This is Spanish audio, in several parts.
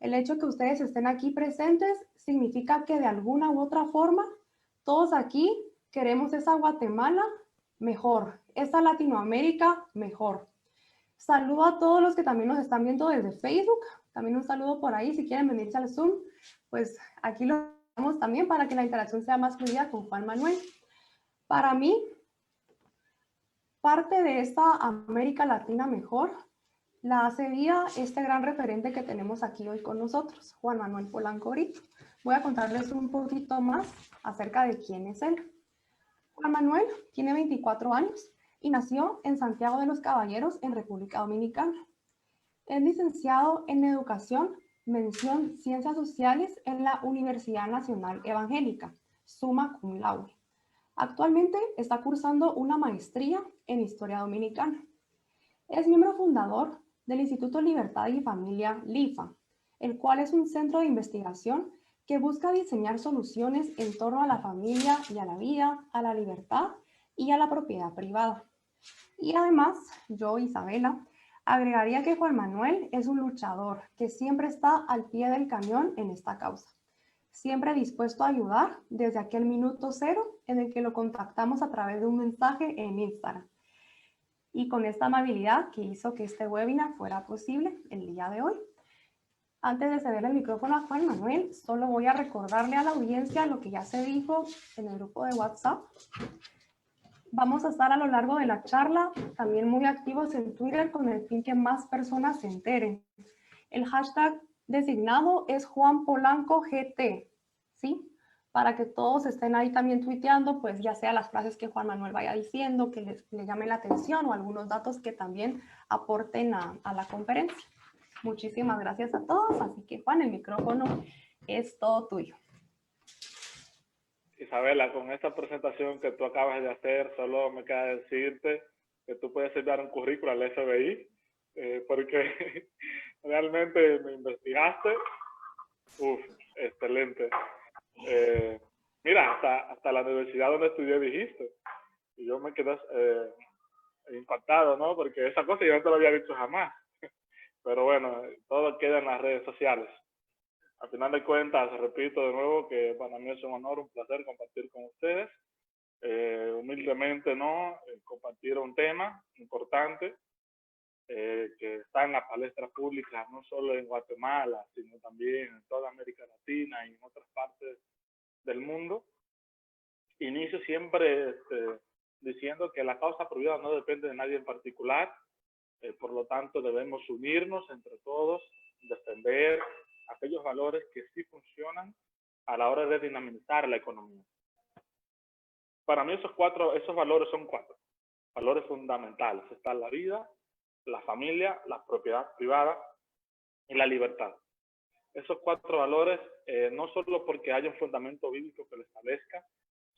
El hecho que ustedes estén aquí presentes significa que de alguna u otra forma, todos aquí queremos esa Guatemala mejor, esa Latinoamérica mejor. Saludo a todos los que también nos están viendo desde Facebook. También un saludo por ahí. Si quieren venirse al Zoom, pues aquí lo damos también para que la interacción sea más fluida con Juan Manuel. Para mí, parte de esta América Latina mejor la hace vida este gran referente que tenemos aquí hoy con nosotros, Juan Manuel Polanco Brito. Voy a contarles un poquito más acerca de quién es él. Juan Manuel tiene 24 años y nació en Santiago de los Caballeros, en República Dominicana. Es licenciado en Educación, mención Ciencias Sociales en la Universidad Nacional Evangélica, summa cum laude. Actualmente está cursando una maestría en Historia Dominicana. Es miembro fundador del Instituto Libertad y Familia, LIFA, el cual es un centro de investigación que busca diseñar soluciones en torno a la familia y a la vida, a la libertad y a la propiedad privada. Y además, yo, Isabela, agregaría que Juan Manuel es un luchador que siempre está al pie del cañón en esta causa, siempre dispuesto a ayudar desde aquel minuto cero en el que lo contactamos a través de un mensaje en Instagram. Y con esta amabilidad que hizo que este webinar fuera posible el día de hoy. Antes de ceder el micrófono a Juan Manuel, solo voy a recordarle a la audiencia lo que ya se dijo en el grupo de WhatsApp. Vamos a estar a lo largo de la charla también muy activos en Twitter con el fin que más personas se enteren. El hashtag designado es Juan Polanco GT, ¿sí? Para que todos estén ahí también tuiteando, pues ya sea las frases que Juan Manuel vaya diciendo, que le llamen la atención o algunos datos que también aporten a la conferencia. Muchísimas gracias a todos, así que Juan, el micrófono es todo tuyo. Isabela, con esta presentación que tú acabas de hacer, solo me queda decirte que tú puedes enviar un currículo al FBI, porque realmente me investigaste. Uf, excelente. Mira, hasta la universidad donde estudié dijiste. Y yo me quedé impactado, ¿no? Porque esa cosa yo no te lo había dicho jamás. Pero bueno, todo queda en las redes sociales. Al final de cuentas, repito de nuevo que para mí es un honor, un placer compartir con ustedes. Humildemente, ¿no? Compartir un tema importante que está en la palestra pública, no solo en Guatemala, sino también en toda América Latina y en otras partes del mundo. Inicio siempre diciendo que la causa privada no depende de nadie en particular, por lo tanto debemos unirnos entre todos, defender aquellos valores que sí funcionan a la hora de dinamizar la economía. Para mí esos valores son cuatro valores fundamentales. Está la vida, la familia, la propiedad privada y la libertad. Esos cuatro valores, no solo porque haya un fundamento bíblico que lo establezca,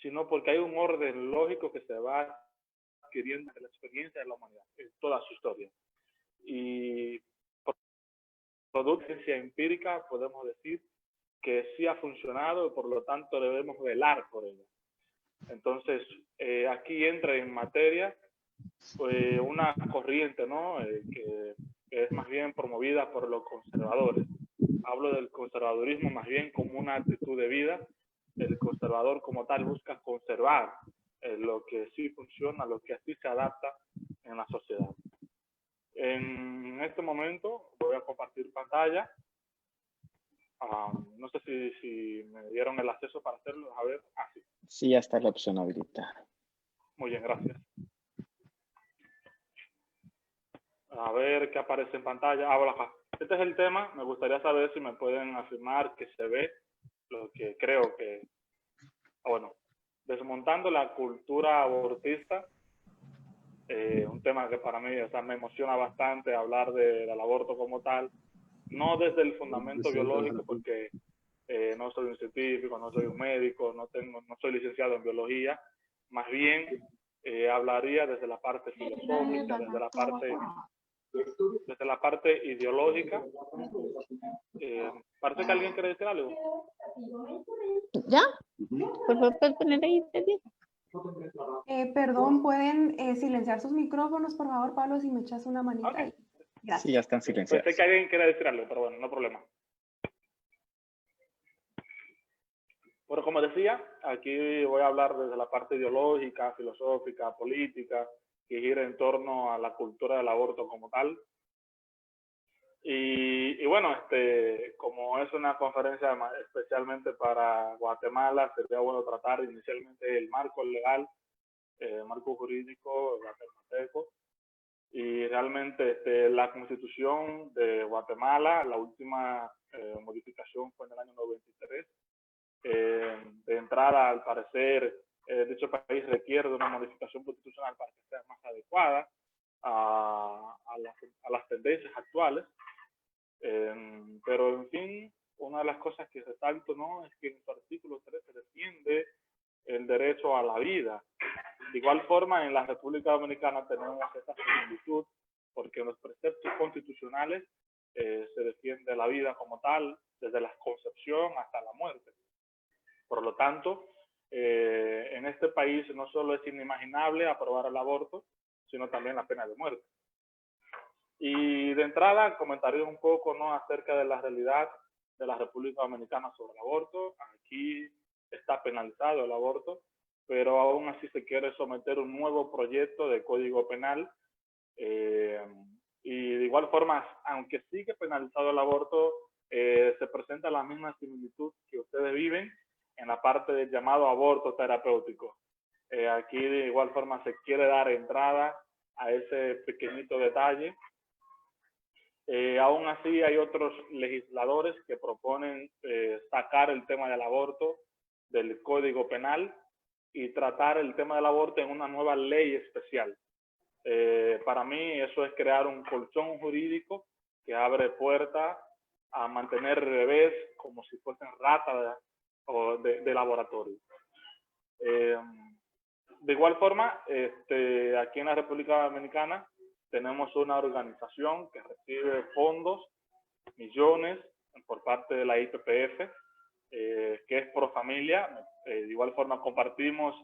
sino porque hay un orden lógico que se va adquiriendo de la experiencia de la humanidad, en toda su historia. Y por producto de ciencia empírica podemos decir que sí ha funcionado y por lo tanto debemos velar por ella. Entonces, aquí entra en materia una corriente, ¿no? Que es más bien promovida por los conservadores. Hablo del conservadurismo más bien como una actitud de vida. El conservador como tal busca conservar lo que sí funciona, lo que así se adapta en la sociedad. En este momento voy a compartir pantalla. No sé si me dieron el acceso para hacerlo. A ver, sí. Sí, ya está la opción habilitada. Muy bien, gracias. A ver qué aparece en pantalla. Bueno, este es el tema. Me gustaría saber si me pueden afirmar que se ve lo que creo que... Bueno, desmontando la cultura abortista, un tema que para mí me emociona bastante hablar del aborto como tal, no desde el fundamento biológico, porque no soy un científico, no soy un médico, no soy licenciado en biología, más bien hablaría desde la parte filosófica, desde la parte ideológica. Parece que alguien quiere decir algo. ¿Ya? Por favor, ¿puedes poner ahí? Perdón, ¿pueden silenciar sus micrófonos, por favor, Pablo, si me echas una manita? Okay. Gracias. Sí, ya están silenciados. Pensé que alguien quiere decir algo, pero bueno, no hay problema. Bueno, como decía, aquí voy a hablar desde la parte ideológica, filosófica, política, que gira en torno a la cultura del aborto como tal. Y bueno, como es una conferencia especialmente para Guatemala, sería bueno tratar inicialmente el marco legal, el marco jurídico guatemalteco. Y realmente la Constitución de Guatemala, la última modificación fue en el año 93. De entrada, al parecer, dicho país requiere de una modificación constitucional para que sea más adecuada a las tendencias actuales. Pero, en fin, una de las cosas que resalto, ¿no?, es que en su artículo 3 se defiende el derecho a la vida. De igual forma, en la República Dominicana tenemos esa similitud, porque en los preceptos constitucionales se defiende la vida como tal, desde la concepción hasta la muerte. Por lo tanto, en este país no solo es inimaginable aprobar el aborto, sino también la pena de muerte. Y de entrada comentaré un poco, ¿no?, acerca de la realidad de la República Dominicana sobre el aborto. Aquí está penalizado el aborto, pero aún así se quiere someter un nuevo proyecto de Código Penal. Y de igual forma, aunque sigue penalizado el aborto, se presenta la misma similitud que ustedes viven en la parte del llamado aborto terapéutico. Aquí de igual forma se quiere dar entrada a ese pequeñito detalle. Aún así hay otros legisladores que proponen sacar el tema del aborto del Código Penal y tratar el tema del aborto en una nueva ley especial. Para mí eso es crear un colchón jurídico que abre puerta a mantener bebés como si fuesen ratas de laboratorio. De igual forma, aquí en la República Dominicana tenemos una organización que recibe fondos, millones, por parte de la IPPF, que es Pro Familia. De igual forma compartimos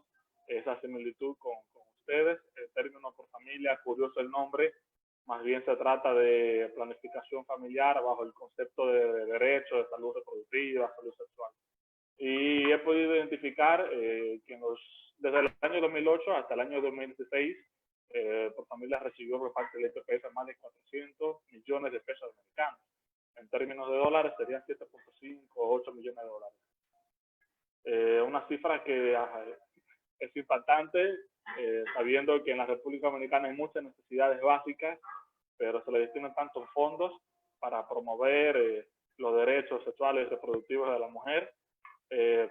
esa similitud con ustedes. El término Pro Familia, curioso el nombre, más bien se trata de planificación familiar bajo el concepto de derecho, de salud reproductiva, salud sexual. Y he podido identificar que desde el año 2008 hasta el año 2016, Pro Familia recibió por parte del IPPF más de 400 millones de pesos americanos. En términos de dólares serían 7.5 o 8 millones de dólares. Una cifra que es impactante, sabiendo que en la República Dominicana hay muchas necesidades básicas, pero se le destinan tantos fondos para promover los derechos sexuales y reproductivos de la mujer.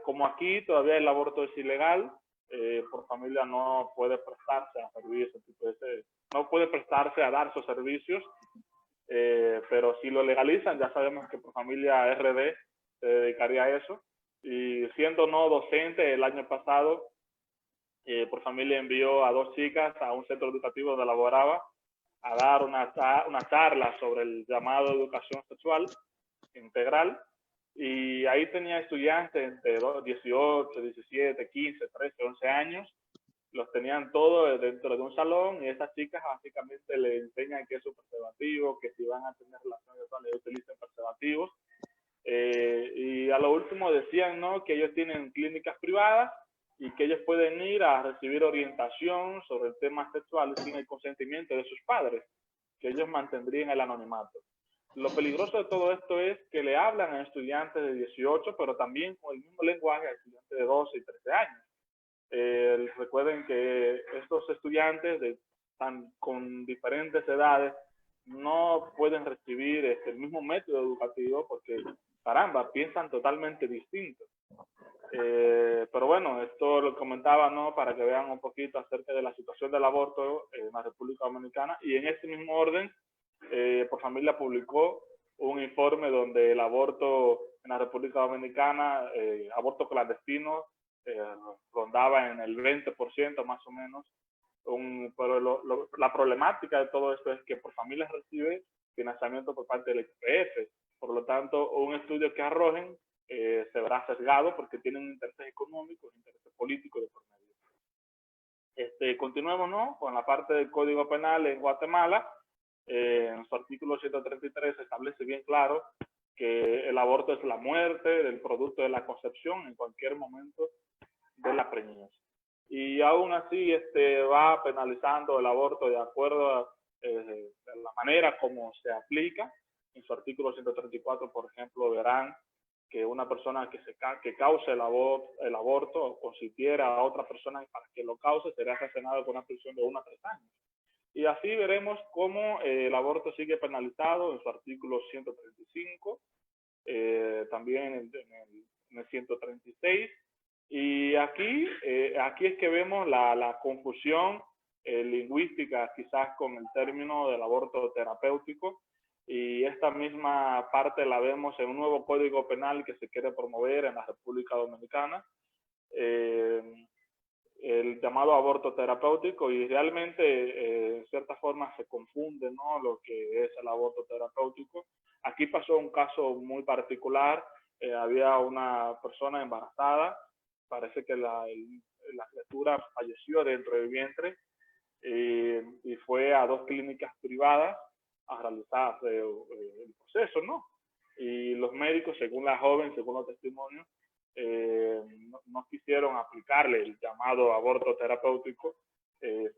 Como aquí todavía el aborto es ilegal, Pro Familia no puede prestarse a servicios, no puede prestarse a dar esos servicios, pero si lo legalizan, ya sabemos que Pro Familia RD se dedicaría a eso. Y siendo no docente, el año pasado, Pro Familia envió a 2 chicas a un centro educativo donde laboraba a dar una charla sobre el llamado educación sexual integral. Y ahí tenía estudiantes de 18, 17, 15, 13, 11 años. Los tenían todos dentro de un salón y esas chicas básicamente le enseñan qué es un preservativo, que si van a tener relaciones sexuales utilicen preservativos. Y a lo último decían, ¿no?, que ellos tienen clínicas privadas y que ellos pueden ir a recibir orientación sobre el tema sexual sin el consentimiento de sus padres, que ellos mantendrían el anonimato. Lo peligroso de todo esto es que le hablan a estudiantes de 18, pero también con el mismo lenguaje a estudiantes de 12 y 13 años. Recuerden que estos estudiantes con diferentes edades no pueden recibir el mismo método educativo porque, caramba, piensan totalmente distinto. Pero bueno, esto lo comentaba, ¿no?, para que vean un poquito acerca de la situación del aborto en la República Dominicana. Y en ese mismo orden, Pro Familia publicó un informe donde el aborto en la República Dominicana, aborto clandestino, rondaba en el 20% más o menos. Pero la problemática de todo esto es que Pro Familia recibe financiamiento por parte del IPPF. Por lo tanto, un estudio que arrojen se verá sesgado porque tienen intereses económicos, intereses políticos de por medio. Continuemos, ¿no?, con la parte del Código Penal en Guatemala. En su artículo 133 se establece bien claro que el aborto es la muerte del producto de la concepción en cualquier momento de la preñez. Y aún así va penalizando el aborto de acuerdo a la manera como se aplica. En su artículo 134, por ejemplo, verán que una persona que cause el aborto o consintiera a otra persona para que lo cause será sancionado con una prisión de 1 a 3 años. Y así veremos cómo el aborto sigue penalizado en su artículo 135, también en el 136. Y aquí es que vemos la confusión lingüística quizás con el término del aborto terapéutico, y esta misma parte la vemos en un nuevo código penal que se quiere promover en la República Dominicana, el llamado aborto terapéutico, y realmente en cierta forma se confunde, ¿no?, lo que es el aborto terapéutico. Aquí pasó un caso muy particular. Había una persona embarazada, parece que la criatura falleció dentro del vientre, y fue a 2 clínicas privadas a realizar el proceso, ¿no? Y los médicos, según la joven, según los testimonios, no quisieron aplicarle el llamado aborto terapéutico.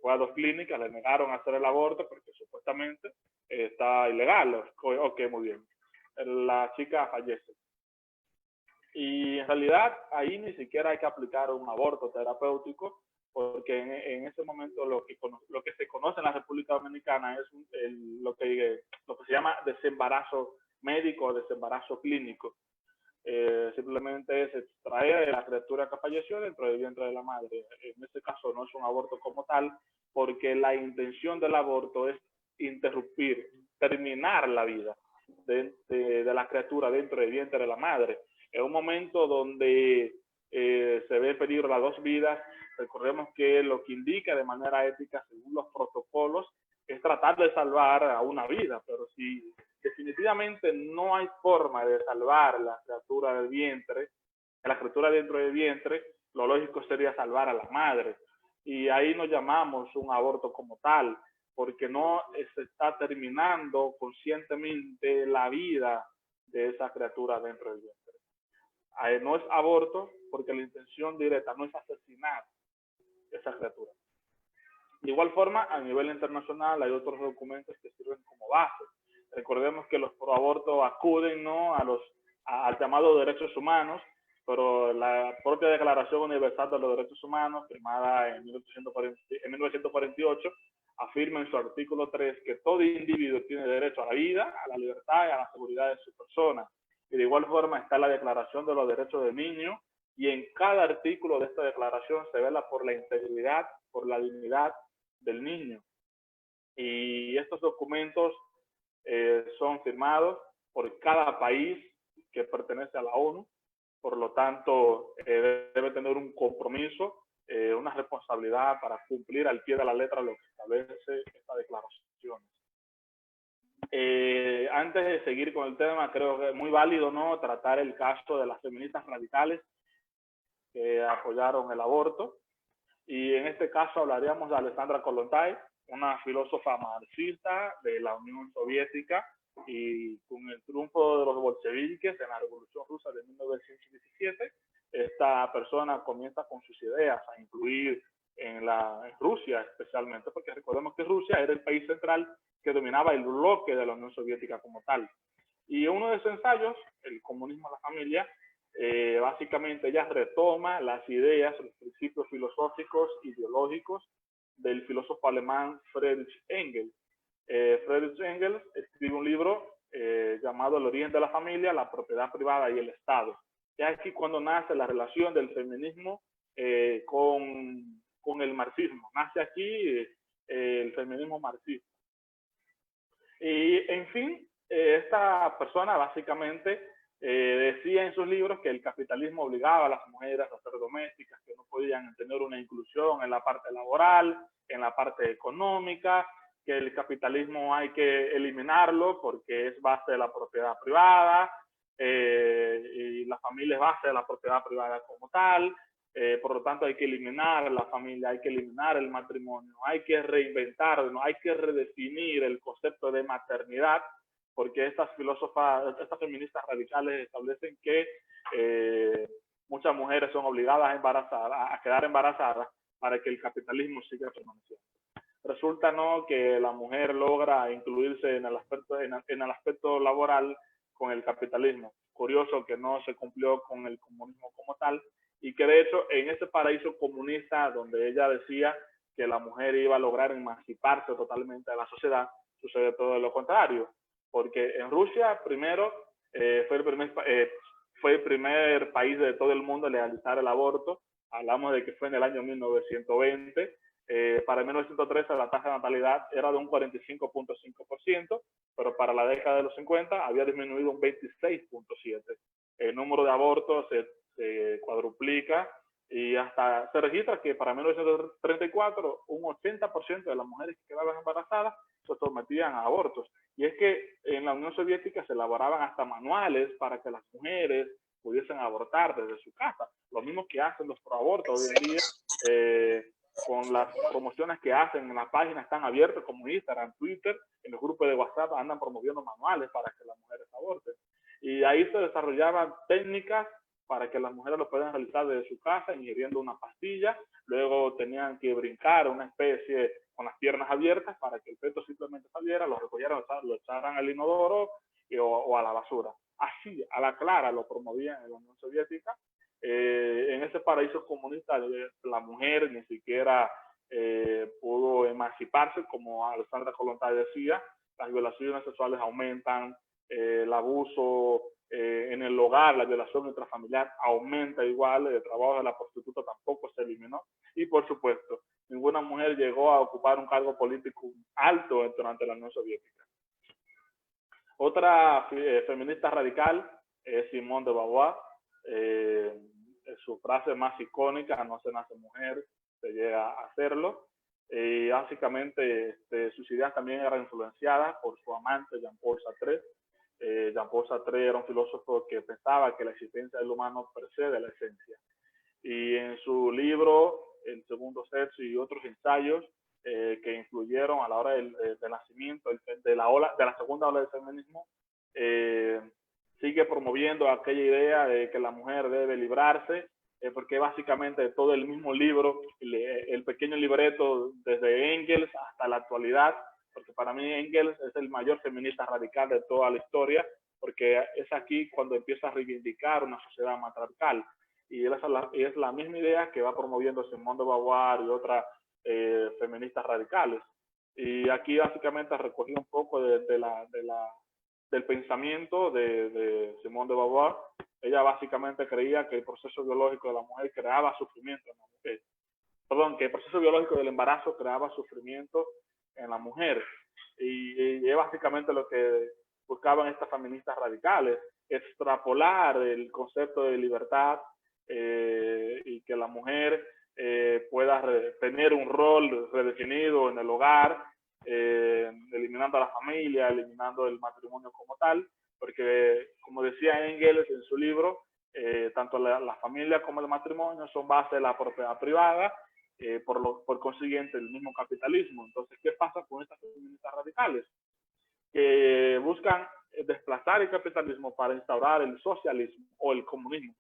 Fue a 2 clínicas, le negaron hacer el aborto porque supuestamente está ilegal. Ok, muy bien. La chica fallece. Y en realidad ahí ni siquiera hay que aplicar un aborto terapéutico, porque en ese momento lo que se conoce en la República Dominicana es lo que se llama desembarazo médico o desembarazo clínico. Simplemente es extraer a la criatura que falleció dentro del vientre de la madre. En este caso no es un aborto como tal, porque la intención del aborto es interrumpir, terminar la vida de la criatura dentro del vientre de la madre. En un momento donde se ve en peligro las 2 vidas, recordemos que lo que indica de manera ética, según los protocolos, es tratar de salvar a una vida, pero si definitivamente no hay forma de salvar la criatura del vientre, la criatura dentro del vientre, lo lógico sería salvar a la madre. Y ahí no llamamos un aborto como tal, porque no se está terminando conscientemente la vida de esa criatura dentro del vientre. Ahí no es aborto porque la intención directa no es asesinar esa criatura. De igual forma, a nivel internacional hay otros documentos que sirven como base. Recordemos que los proabortos acuden, ¿no?, al llamado derechos humanos, pero la propia Declaración Universal de los Derechos Humanos, firmada en 1948, afirma en su artículo 3 que todo individuo tiene derecho a la vida, a la libertad y a la seguridad de su persona. Y de igual forma está la Declaración de los Derechos del Niño, y en cada artículo de esta declaración se vela por la integridad, por la dignidad del niño. Y estos documentos son firmados por cada país que pertenece a la ONU, por lo tanto debe tener un compromiso, una responsabilidad para cumplir al pie de la letra lo que establece esta declaración. Antes de seguir con el tema, creo que es muy válido, ¿no?, tratar el caso de las feministas radicales que apoyaron el aborto. Y en este caso hablaríamos de Alexandra Kollontai, una filósofa marxista de la Unión Soviética, y con el triunfo de los bolcheviques en la Revolución Rusa de 1917, esta persona comienza con sus ideas a incluir en Rusia especialmente, porque recordemos que Rusia era el país central que dominaba el bloque de la Unión Soviética como tal. Y uno de sus ensayos, El comunismo en la familia, básicamente ella retoma las ideas, los principios filosóficos, ideológicos del filósofo alemán Friedrich Engels. Friedrich Engels escribe un libro llamado El origen de la familia, la propiedad privada y el Estado. Y aquí cuando nace la relación del feminismo con el marxismo. Nace aquí el feminismo marxista. Y en fin, esta persona básicamente decía en sus libros que el capitalismo obligaba a las mujeres a ser domésticas, que no podían tener una inclusión en la parte laboral, en la parte económica, que el capitalismo hay que eliminarlo porque es base de la propiedad privada, y la familia es base de la propiedad privada como tal. Por lo tanto, hay que eliminar la familia, hay que eliminar el matrimonio, hay que reinventarlo, hay que redefinir el concepto de maternidad porque estas filósofas, estas feministas radicales establecen que muchas mujeres son obligadas a quedar embarazadas para que el capitalismo siga permaneciendo. Resulta, ¿no?, que la mujer logra incluirse en el aspecto laboral con el capitalismo. Curioso que no se cumplió con el comunismo como tal, y que de hecho en ese paraíso comunista donde ella decía que la mujer iba a lograr emanciparse totalmente de la sociedad, sucede todo lo contrario, porque en Rusia primero fue el primer país de todo el mundo en legalizar el aborto. Hablamos de que fue en el año 1920. Para 1913 la tasa de natalidad era de un 45.5%, pero para la década de los 50 había disminuido un 26.7%. El número de abortos se cuadruplica y hasta se registra que para 1934 un 80% de las mujeres que quedaban embarazadas se sometían a abortos. Y es que en la Unión Soviética se elaboraban hasta manuales para que las mujeres pudiesen abortar desde su casa. Lo mismo que hacen los proabortos hoy en día, con las promociones que hacen en las páginas están abiertas como Instagram, Twitter, en los grupos de WhatsApp andan promoviendo manuales para que las mujeres aborten. Y ahí se desarrollaban técnicas para que las mujeres lo puedan realizar desde su casa, ingiriendo una pastilla. Luego tenían que brincar una especie con las piernas abiertas para que el feto simplemente saliera, lo recogieran, lo echaran al inodoro o a la basura. Así, a la clara, lo promovían en la Unión Soviética. En ese paraíso comunista la mujer ni siquiera pudo emanciparse, como Alexandra Kollontai decía. Las violaciones sexuales aumentan, el abuso en el hogar, la violación intrafamiliar aumenta igual, el trabajo de la prostituta tampoco se eliminó, y por supuesto ninguna mujer llegó a ocupar un cargo político alto durante la Unión Soviética. Otra feminista radical es Simone de Beauvoir. Su frase más icónica, no se nace mujer, se llega a hacerlo. Y básicamente sus ideas también eran influenciadas por su amante Jean-Paul Sartre. Jean-Paul Sartre era un filósofo que pensaba que la existencia del humano precede la esencia. Y en su libro, El segundo sexo y otros ensayos que influyeron a la hora del nacimiento de la segunda ola del feminismo, sigue promoviendo aquella idea de que la mujer debe librarse, porque básicamente todo el mismo libro, el pequeño libreto desde Engels hasta la actualidad, porque para mí Engels es el mayor feminista radical de toda la historia, porque es aquí cuando empieza a reivindicar una sociedad matriarcal, y es la misma idea que va promoviendo Simone de Beauvoir y otras feministas radicales. Y aquí básicamente recogí un poco del pensamiento de Simone de Beauvoir. Ella básicamente creía que el proceso biológico de la mujer creaba sufrimiento en la mujer. Perdón, que el proceso biológico del embarazo creaba sufrimiento en la mujer. Y es básicamente lo que buscaban estas feministas radicales, extrapolar el concepto de libertad y que la mujer pueda tener un rol redefinido en el hogar, eliminando a la familia, eliminando el matrimonio como tal, porque como decía Engels en su libro, tanto la familia como el matrimonio son base de la propiedad privada, por consiguiente el mismo capitalismo. Entonces, ¿qué pasa con estas feministas radicales? Que buscan desplazar el capitalismo para instaurar el socialismo o el comunismo,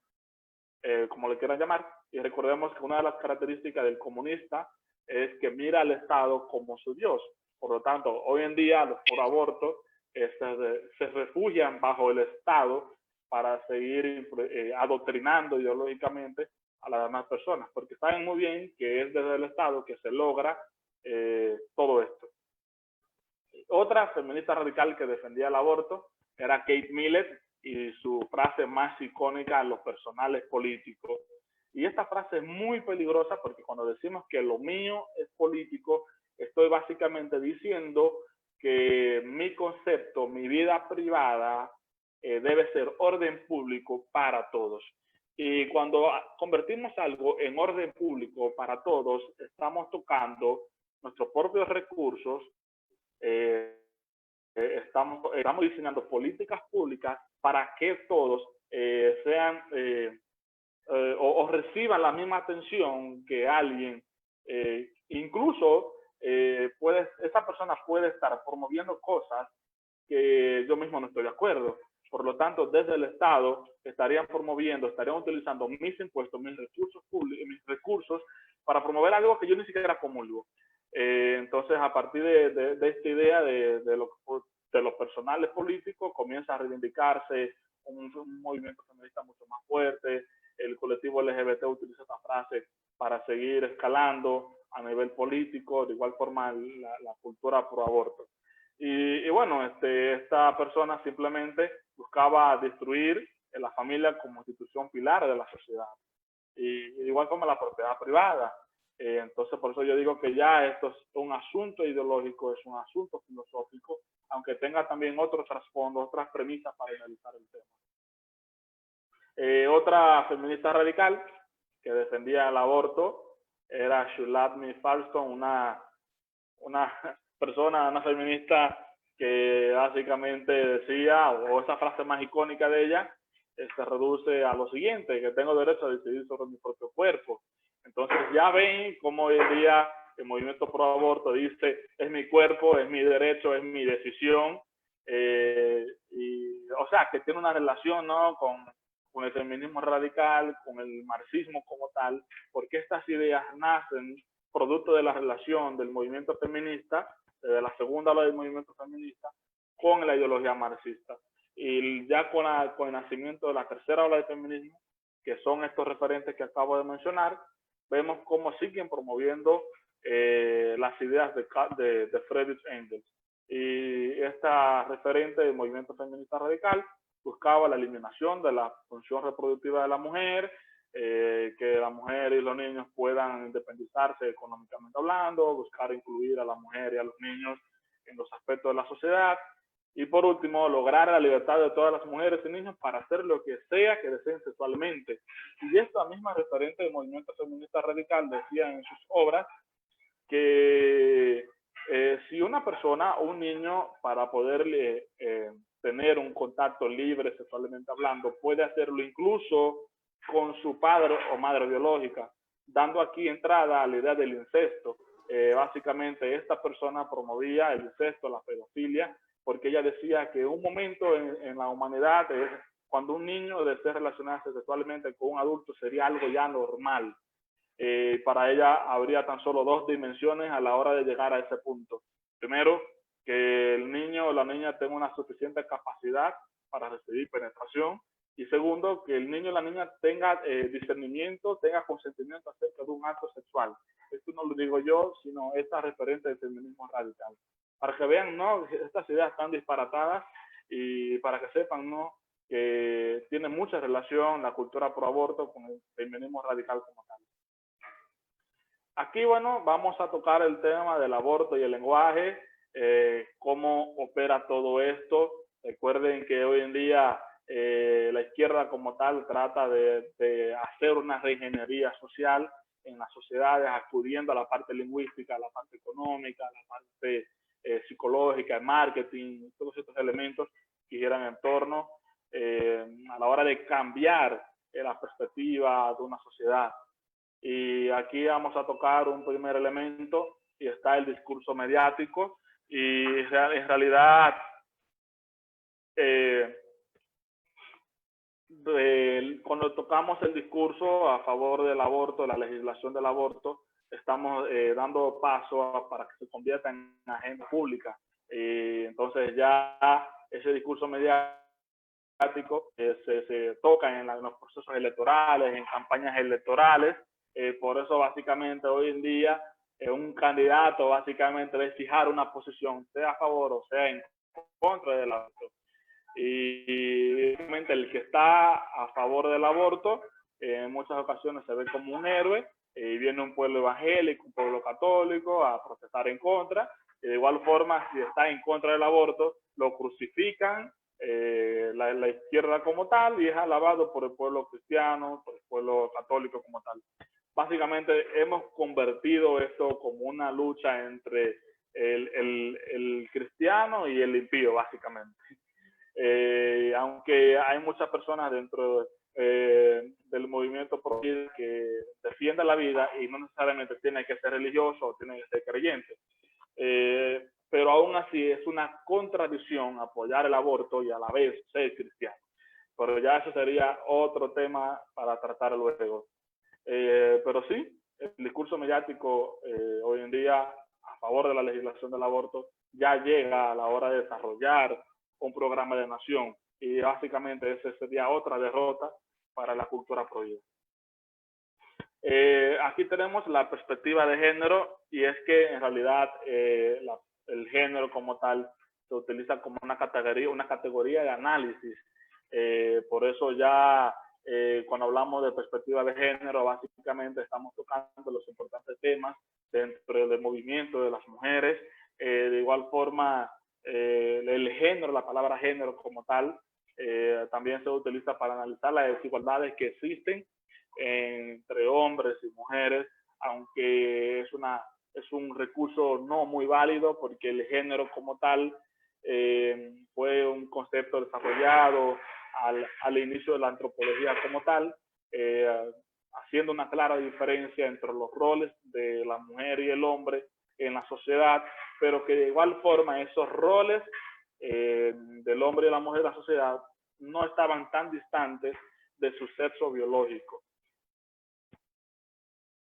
como le quieran llamar. Y recordemos que una de las características del comunista es que mira al Estado como su Dios. Por lo tanto, hoy en día los por aborto se refugian bajo el Estado para seguir adoctrinando ideológicamente a las demás personas, porque saben muy bien que es desde el Estado que se logra todo esto. Otra feminista radical que defendía el aborto era Kate Millett, y su frase más icónica: lo personal es político. Y esta frase es muy peligrosa porque cuando decimos que lo mío es político, estoy básicamente diciendo que mi concepto, mi vida privada, debe ser orden público para todos. Y cuando convertimos algo en orden público para todos, estamos tocando nuestros propios recursos, estamos diseñando políticas públicas para que todos sean o reciban la misma atención que alguien, incluso esa persona puede estar promoviendo cosas que yo mismo no estoy de acuerdo. Por lo tanto, desde el Estado estarían promoviendo, estarían utilizando mis impuestos, mis recursos públicos, mis recursos para promover algo que yo ni siquiera comulgo. Entonces, a partir de esta idea de los personales políticos, comienza a reivindicarse un movimiento feminista mucho más fuerte. El colectivo LGBT utiliza esta frase para seguir escalando a nivel político, de igual forma la cultura pro aborto. Y bueno, esta persona simplemente buscaba destruir la familia como institución pilar de la sociedad. Y de igual forma la propiedad privada. Entonces, por eso yo digo que ya esto es un asunto ideológico, es un asunto filosófico, aunque tenga también otros trasfondos, otras premisas para analizar el tema. Otra feminista radical que defendía el aborto era Shulamit Firestone, una persona, una feminista que básicamente decía, o esa frase más icónica de ella, se reduce a lo siguiente, que tengo derecho a decidir sobre mi propio cuerpo. Entonces ya ven cómo hoy en día el movimiento pro aborto dice, es mi cuerpo, es mi derecho, es mi decisión, y, o sea, que tiene una relación, ¿no?, con el feminismo radical, con el marxismo como tal, porque estas ideas nacen producto de la relación del movimiento feminista, de la segunda ola del movimiento feminista, con la ideología marxista. Y ya con el nacimiento de la tercera ola del feminismo, que son estos referentes que acabo de mencionar, vemos cómo siguen promoviendo las ideas de Friedrich Engels. Y esta referente del movimiento feminista radical buscaba la eliminación de la función reproductiva de la mujer, que la mujer y los niños puedan independizarse económicamente hablando, buscar incluir a la mujer y a los niños en los aspectos de la sociedad, y por último, lograr la libertad de todas las mujeres y niños para hacer lo que sea que deseen sexualmente. Y esta misma referente del movimiento feminista radical decía en sus obras que si una persona o un niño, para poder tener un contacto libre sexualmente hablando, puede hacerlo incluso con su padre o madre biológica, dando aquí entrada a la idea del incesto. Básicamente esta persona promovía el incesto, la pedofilia, porque ella decía que un momento en la humanidad es cuando un niño desea relacionarse sexualmente con un adulto sería algo ya normal. Para ella habría tan solo dos dimensiones a la hora de llegar a ese punto. Primero, que el niño o la niña tenga una suficiente capacidad para recibir penetración. Y segundo, que el niño o la niña tenga discernimiento, tenga consentimiento acerca de un acto sexual. Esto no lo digo yo, sino esta referente del feminismo radical. Para que vean, ¿no?, estas ideas tan disparatadas, y para que sepan, ¿no?, que tiene mucha relación la cultura pro aborto con el feminismo radical como tal. Aquí, bueno, vamos a tocar el tema del aborto y el lenguaje, cómo opera todo esto. Recuerden que hoy en día la izquierda como tal trata de hacer una reingeniería social en las sociedades, acudiendo a la parte lingüística, a la parte económica, a la parte psicológica, el marketing, todos estos elementos que giran en torno a la hora de cambiar la perspectiva de una sociedad. Y aquí vamos a tocar un primer elemento, y está el discurso mediático. Y en realidad cuando tocamos el discurso a favor del aborto, la legislación del aborto, estamos dando paso para que se convierta en agenda pública. Entonces ya ese discurso mediático se toca en los procesos electorales, en campañas electorales. Por eso básicamente hoy en día un candidato básicamente debe fijar una posición, sea a favor o sea en contra del aborto. Y obviamente el que está a favor del aborto en muchas ocasiones se ve como un héroe, y viene un pueblo evangélico, un pueblo católico a protestar en contra, y de igual forma si está en contra del aborto lo crucifican la izquierda como tal, y es alabado por el pueblo cristiano, por el pueblo católico como tal. Básicamente hemos convertido esto como una lucha entre el cristiano y el impío, básicamente. Aunque hay muchas personas dentro del movimiento pro vida que defiende la vida y no necesariamente tiene que ser religioso o tiene que ser creyente. pero aún así es una contradicción apoyar el aborto y a la vez ser cristiano. Pero ya eso sería otro tema para tratar luego. Pero sí, el discurso mediático hoy en día a favor de la legislación del aborto ya llega a la hora de desarrollar un programa de nación, y básicamente esa sería otra derrota para la cultura prohibida. Aquí tenemos la perspectiva de género, y es que en realidad el género como tal se utiliza como una categoría de análisis. Por eso ya cuando hablamos de perspectiva de género, básicamente estamos tocando los importantes temas dentro del movimiento de las mujeres. De igual forma, el género, la palabra género como tal, también se utiliza para analizar las desigualdades que existen entre hombres y mujeres, aunque es un recurso no muy válido, porque el género como tal fue un concepto desarrollado al inicio de la antropología como tal, haciendo una clara diferencia entre los roles de la mujer y el hombre en la sociedad, pero que de igual forma esos roles del hombre y la mujer en la sociedad no estaban tan distantes de su sexo biológico.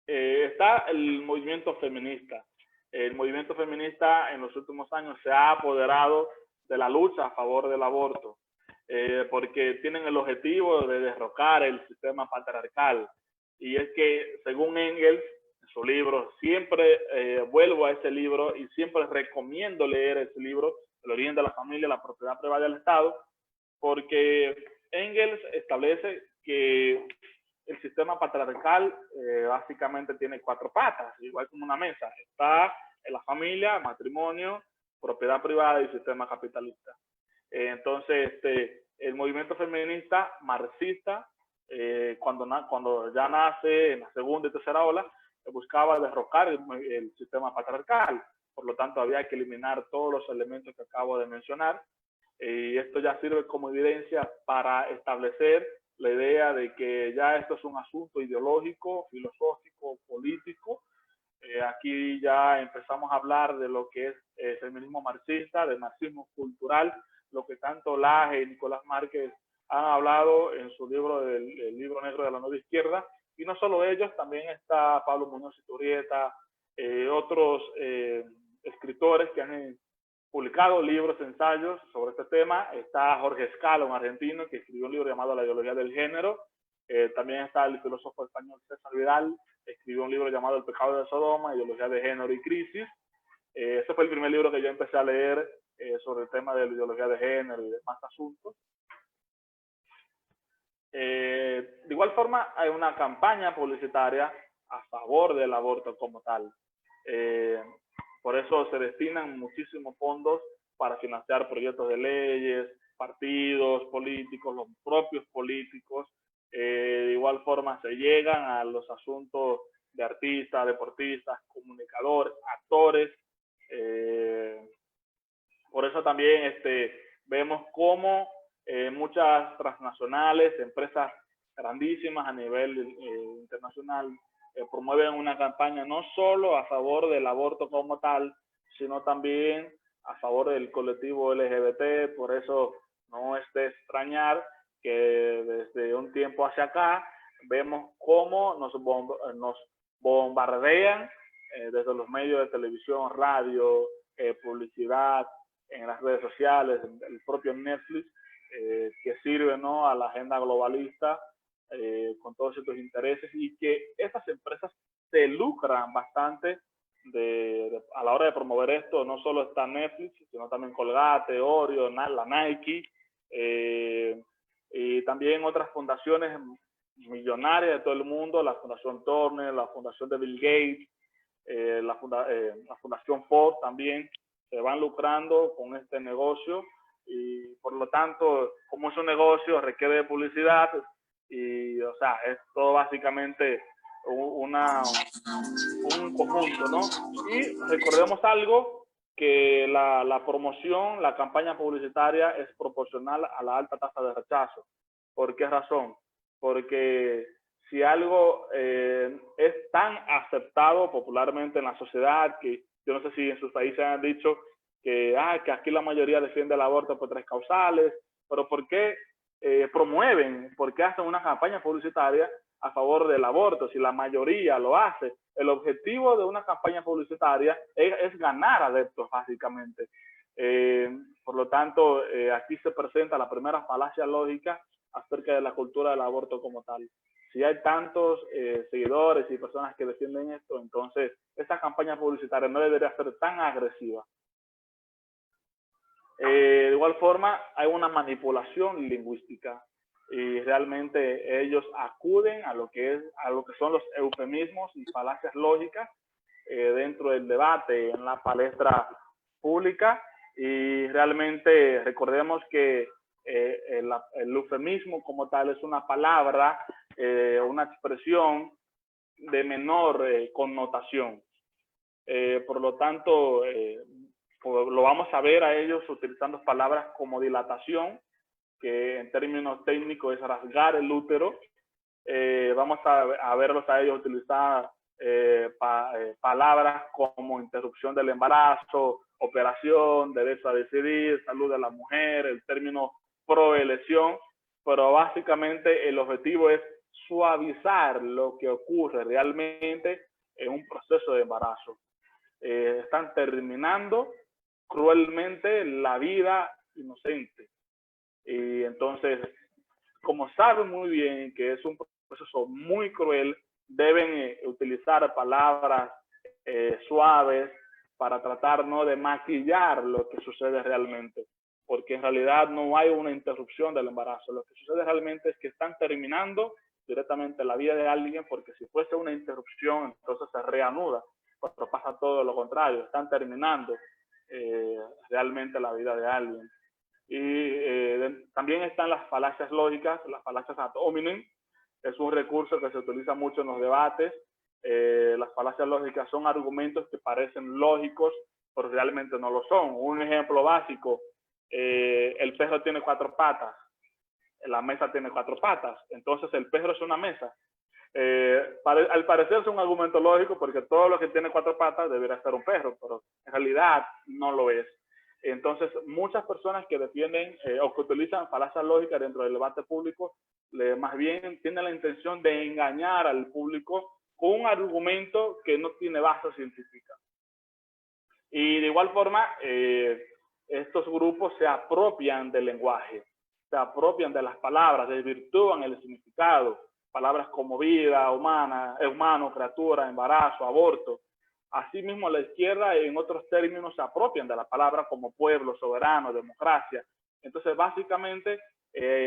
Está el movimiento feminista. El movimiento feminista en los últimos años se ha apoderado de la lucha a favor del aborto, porque tienen el objetivo de derrocar el sistema patriarcal. Y es que, según Engels, en su libro, siempre vuelvo a ese libro y siempre recomiendo leer ese libro, El origen de la familia, la propiedad privada del Estado, porque Engels establece que el sistema patriarcal básicamente tiene 4 patas, igual como una mesa. Está en la familia, matrimonio, propiedad privada y sistema capitalista. Entonces, el movimiento feminista marxista, cuando ya nace en la segunda y tercera ola, buscaba derrocar el sistema patriarcal. Por lo tanto, había que eliminar todos los elementos que acabo de mencionar. Y esto ya sirve como evidencia para establecer la idea de que ya esto es un asunto ideológico, filosófico, político. Aquí ya empezamos a hablar de lo que es feminismo marxista, de marxismo cultural, lo que tanto Laje y Nicolás Márquez han hablado en su libro, el libro negro de la nueva izquierda. Y no solo ellos, también está Pablo Muñoz Iturrieta, otros escritores que han publicado libros, ensayos sobre este tema. Está Jorge Escala, un argentino, que escribió un libro llamado La ideología del género. También está el filósofo español César Vidal, escribió un libro llamado El pecado de Sodoma, ideología de género y crisis. Ese fue el primer libro que yo empecé a leer sobre el tema de la ideología de género y demás asuntos. De igual forma, hay una campaña publicitaria a favor del aborto como tal. Por eso se destinan muchísimos fondos para financiar proyectos de leyes, partidos políticos, los propios políticos. De igual forma se llegan a los asuntos de artistas, deportistas, comunicadores, actores. Por eso también vemos cómo muchas transnacionales, empresas grandísimas a nivel internacional, promueven una campaña no solo a favor del aborto como tal, sino también a favor del colectivo LGBT. Por eso no es de extrañar que desde un tiempo hacia acá vemos cómo nos bombardean desde los medios de televisión, radio, publicidad, en las redes sociales, el propio Netflix, que sirve, ¿no?, a la agenda globalista, con todos estos intereses, y que estas empresas se lucran bastante a la hora de promover esto. No solo está Netflix, sino también Colgate, Oreo, la Nike, y también otras fundaciones millonarias de todo el mundo, la Fundación Turner, la Fundación de Bill Gates, la Fundación Ford también se van lucrando con este negocio, y por lo tanto, como es un negocio, requiere de publicidad, y o sea, es todo básicamente un conjunto, ¿no? Y recordemos algo, que la promoción, la campaña publicitaria es proporcional a la alta tasa de rechazo. ¿Por qué razón? Porque si algo es tan aceptado popularmente en la sociedad, que yo no sé si en sus países han dicho que aquí la mayoría defiende el aborto por 3 causales, pero ¿por qué promueven, por qué hacen una campaña publicitaria a favor del aborto si la mayoría lo hace? El objetivo de una campaña publicitaria es ganar adeptos, básicamente. Por lo tanto, aquí se presenta la primera falacia lógica acerca de la cultura del aborto como tal. Si hay tantos seguidores y personas que defienden esto, entonces esa campaña publicitaria no debería ser tan agresiva. De igual forma, hay una manipulación lingüística y realmente ellos acuden a lo que son los eufemismos y falacias lógicas dentro del debate, en la palestra pública, y realmente recordemos que el eufemismo como tal es una palabra, una expresión de menor connotación. Por lo tanto, lo vamos a ver a ellos utilizando palabras como dilatación, que en términos técnicos es rasgar el útero. Vamos a verlos a ellos utilizar palabras como interrupción del embarazo, operación, derecho a decidir, salud de la mujer, el término proelección, pero básicamente el objetivo es suavizar lo que ocurre realmente en un proceso de embarazo. Están terminando cruelmente la vida inocente. Y entonces, como saben muy bien que es un proceso muy cruel, deben utilizar palabras suaves para tratar no de maquillar lo que sucede realmente, porque en realidad no hay una interrupción del embarazo. Lo que sucede realmente es que están terminando directamente la vida de alguien, porque si fuese una interrupción, entonces se reanuda, pero pasa todo lo contrario, están terminando realmente la vida de alguien. Y también están las falacias lógicas, las falacias ad hominem. Es un recurso que se utiliza mucho en los debates. Las falacias lógicas son argumentos que parecen lógicos, pero realmente no lo son. Un ejemplo básico, el perro tiene 4 patas, la mesa tiene 4 patas, entonces el perro es una mesa. Al parecer es un argumento lógico porque todo lo que tiene 4 patas debería ser un perro, pero en realidad no lo es. Entonces, muchas personas que defienden o que utilizan falacias lógicas dentro del debate público, más bien tienen la intención de engañar al público con un argumento que no tiene base científica. Y de igual forma, estos grupos se apropian del lenguaje, se apropian de las palabras, desvirtúan el significado. Palabras como vida, humano, criatura, embarazo, aborto. Asimismo, la izquierda, en otros términos, se apropian de la palabra como pueblo, soberano, democracia. Entonces, básicamente,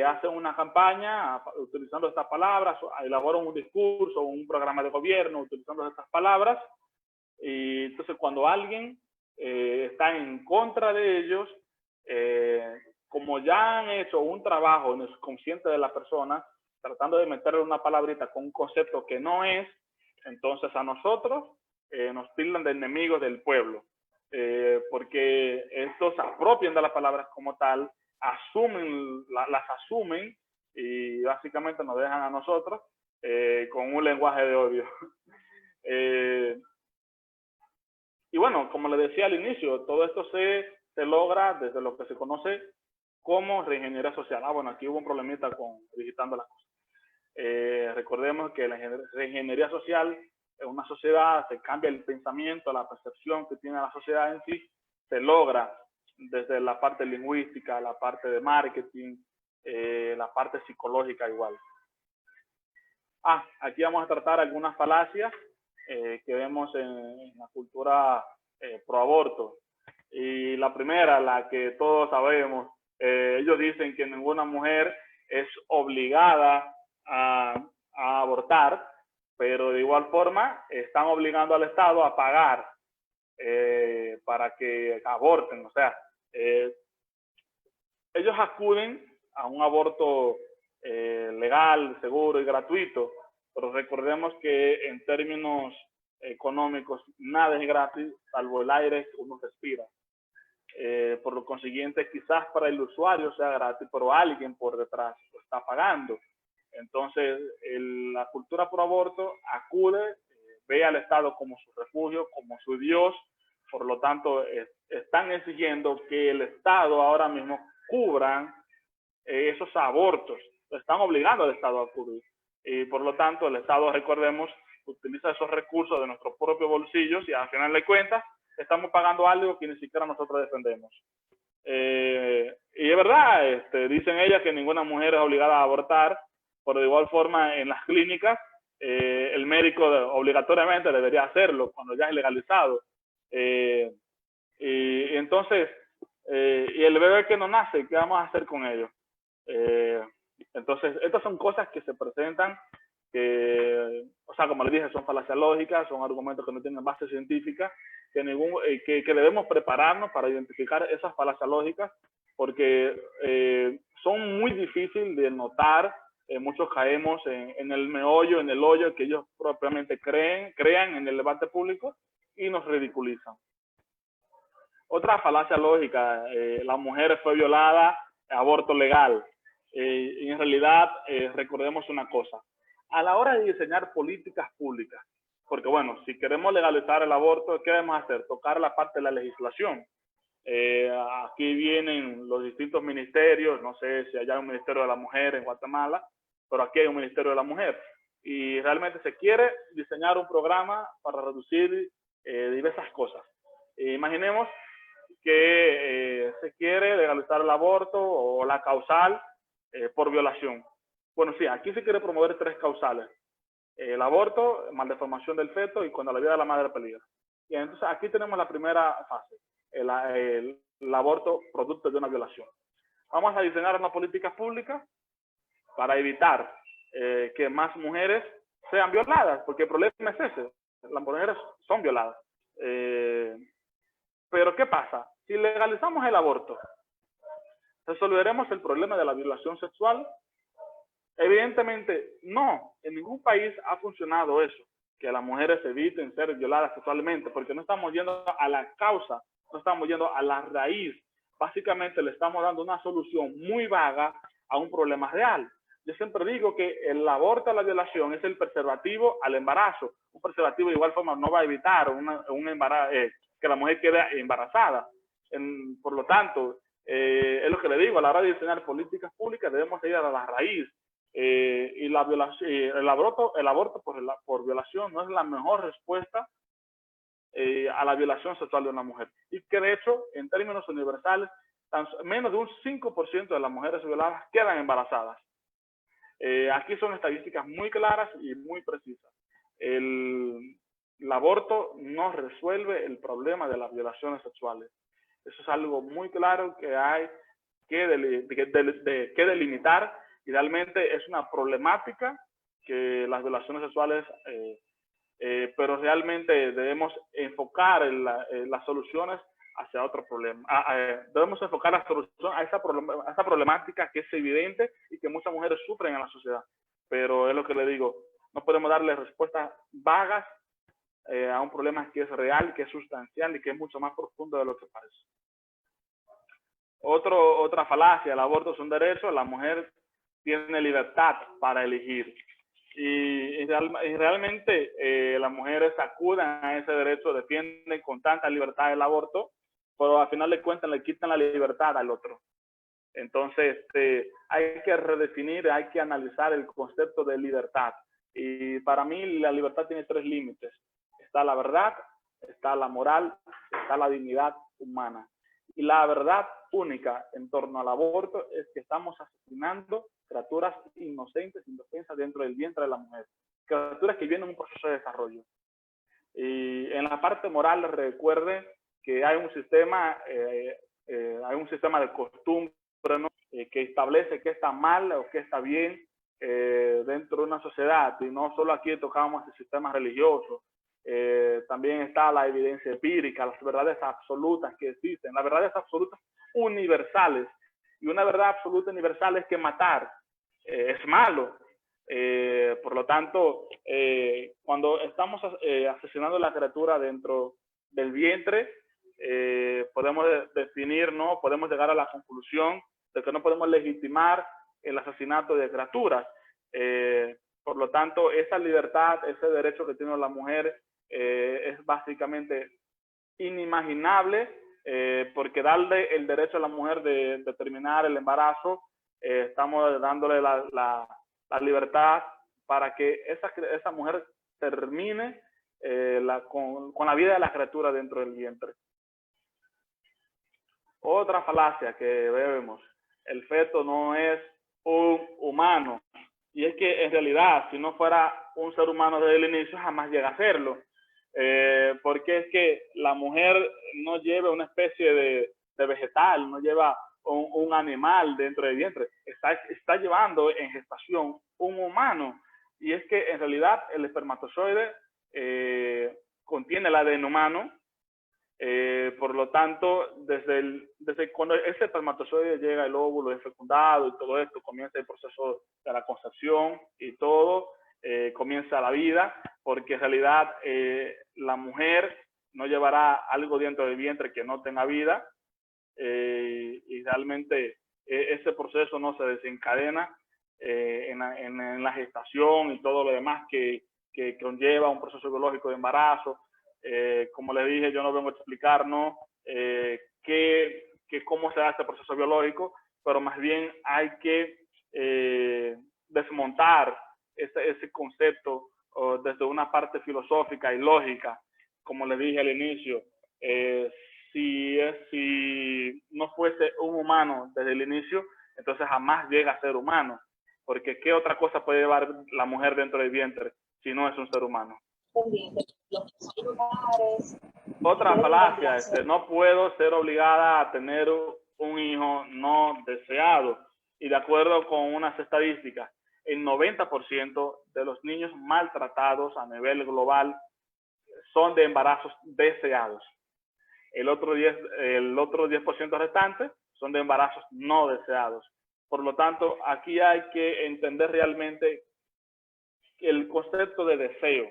hacen una campaña utilizando estas palabras, elaboran un discurso, un programa de gobierno utilizando estas palabras. Y entonces, cuando alguien está en contra de ellos, como ya han hecho un trabajo en el subconsciente de la persona, tratando de meterle una palabrita con un concepto que no es, entonces a nosotros nos tildan de enemigos del pueblo, porque estos se apropian de las palabras como tal, las asumen y básicamente nos dejan a nosotros con un lenguaje de odio. Y bueno, como les decía al inicio, todo esto se logra desde lo que se conoce como reingeniería social. Bueno, aquí hubo un problemita con digitando las cosas. Recordemos que la reingeniería social en una sociedad se cambia el pensamiento, la percepción que tiene la sociedad en sí, se logra desde la parte lingüística, la parte de marketing, la parte psicológica igual. Aquí vamos a tratar algunas falacias que vemos en la cultura pro aborto. Y la primera, la que todos sabemos, ellos dicen que ninguna mujer es obligada a abortar, pero de igual forma están obligando al Estado a pagar para que aborten. O sea, ellos acuden a un aborto legal, seguro y gratuito, pero recordemos que en términos económicos nada es gratis, salvo el aire que uno respira. Por lo consiguiente, quizás para el usuario sea gratis, pero alguien por detrás lo está pagando. Entonces, la cultura pro aborto acude, ve al Estado como su refugio, como su Dios, por lo tanto, están exigiendo que el Estado ahora mismo cubran esos abortos. Están obligando al Estado a cubrir. Y por lo tanto, el Estado, recordemos, utiliza esos recursos de nuestros propios bolsillos y al final de cuentas estamos pagando algo que ni siquiera nosotros defendemos. Y es verdad, dicen ellas que ninguna mujer es obligada a abortar, pero de igual forma en las clínicas el médico obligatoriamente debería hacerlo cuando ya es legalizado. Y entonces, y el bebé que no nace, ¿qué vamos a hacer con ello? Entonces, estas son cosas que se presentan, o sea, como les dije, son falacias lógicas, son argumentos que no tienen base científica, que debemos prepararnos para identificar esas falacias lógicas, porque son muy difíciles de notar. Muchos caemos en el meollo, en el hoyo que ellos propiamente crean en el debate público y nos ridiculizan. Otra falacia lógica, la mujer fue violada, aborto legal. Y en realidad, recordemos una cosa, a la hora de diseñar políticas públicas, porque bueno, si queremos legalizar el aborto, ¿qué debemos hacer? Tocar la parte de la legislación. Aquí vienen los distintos ministerios, no sé si hay un ministerio de la mujer en Guatemala, pero aquí hay un ministerio de la mujer. Y realmente se quiere diseñar un programa para reducir diversas cosas. Imaginemos que se quiere legalizar el aborto o la causal por violación. Bueno, sí, aquí se quiere promover 3 causales. El aborto, maldeformación del feto y cuando la vida de la madre peligra. Y entonces aquí tenemos la primera fase, el aborto producto de una violación. Vamos a diseñar unas políticas públicas para evitar que más mujeres sean violadas, porque el problema es ese, las mujeres son violadas. Pero ¿qué pasa? Si legalizamos el aborto, ¿resolveremos el problema de la violación sexual? Evidentemente no, en ningún país ha funcionado eso, que las mujeres eviten ser violadas sexualmente, porque no estamos yendo a la causa, no estamos yendo a la raíz. Básicamente le estamos dando una solución muy vaga a un problema real. Yo siempre digo que el aborto a la violación es el preservativo al embarazo. Un preservativo de igual forma no va a evitar un embarazo, que la mujer quede embarazada. Por lo tanto, es lo que le digo, a la hora de diseñar políticas públicas debemos ir a la raíz. Y la violación, el aborto por violación no es la mejor respuesta a la violación sexual de una mujer. Y que de hecho, en términos universales, menos de un 5% de las mujeres violadas quedan embarazadas. Aquí son estadísticas muy claras y muy precisas. El aborto no resuelve el problema de las violaciones sexuales. Eso es algo muy claro que hay que delimitar. Y realmente es una problemática que las violaciones sexuales, pero realmente debemos enfocar las soluciones hacia otro problema. Debemos enfocar la solución a esa problemática que es evidente y que muchas mujeres sufren en la sociedad. Pero es lo que le digo, no podemos darle respuestas vagas a un problema que es real, que es sustancial y que es mucho más profundo de lo que parece. Otra falacia, el aborto es un derecho, la mujer tiene libertad para elegir. Y realmente las mujeres acuden a ese derecho, defienden con tanta libertad el aborto, pero al final de cuentas le quitan la libertad al otro. Entonces hay que redefinir, hay que analizar el concepto de libertad. Y para mí la libertad tiene 3 límites. Está la verdad, está la moral, está la dignidad humana. Y la verdad única en torno al aborto es que estamos asesinando criaturas inocentes, indefensas dentro del vientre de la mujer. Criaturas que vienen en un proceso de desarrollo. Y en la parte moral, recuerden que hay un sistema de costumbre, ¿no? Que establece qué está mal o qué está bien dentro de una sociedad. Y no solo aquí tocamos el sistema religioso. También está la evidencia empírica, las verdades absolutas que existen, las verdades absolutas universales. Y una verdad absoluta universal es que matar es malo. Por lo tanto, cuando estamos asesinando a la criatura dentro del vientre, podemos definir, ¿no? Podemos llegar a la conclusión de que no podemos legitimar el asesinato de criaturas. Por lo tanto, esa libertad, ese derecho que tiene la mujer es básicamente inimaginable, porque darle el derecho a la mujer de terminar el embarazo, estamos dándole la libertad para que esa mujer termine con la vida de la criatura dentro del vientre. Otra falacia que vemos: el feto no es un humano. Y es que en realidad, si no fuera un ser humano desde el inicio, jamás llega a serlo. Porque es que la mujer no lleva una especie de vegetal, no lleva un animal dentro del vientre, está llevando en gestación un humano. Y es que en realidad el espermatozoide contiene el ADN humano. Por lo tanto, desde cuando ese espermatozoide llega al óvulo, es fecundado y todo esto, comienza el proceso de la concepción y todo, comienza la vida, porque en realidad la mujer no llevará algo dentro del vientre que no tenga vida, y realmente ese proceso no se desencadena en la gestación y todo lo demás que conlleva un proceso biológico de embarazo. Como le dije, yo no vengo a explicarnos cómo se da este proceso biológico, pero más bien hay que desmontar ese concepto desde una parte filosófica y lógica. Como le dije al inicio, si no fuese un humano desde el inicio, entonces jamás llega a ser humano, porque ¿qué otra cosa puede llevar la mujer dentro del vientre si no es un ser humano? Otra falacia: no puedo ser obligada a tener un hijo no deseado. Y de acuerdo con unas estadísticas, el 90% de los niños maltratados a nivel global son de embarazos deseados. El otro 10% restante son de embarazos no deseados. Por lo tanto, aquí hay que entender realmente el concepto de deseo.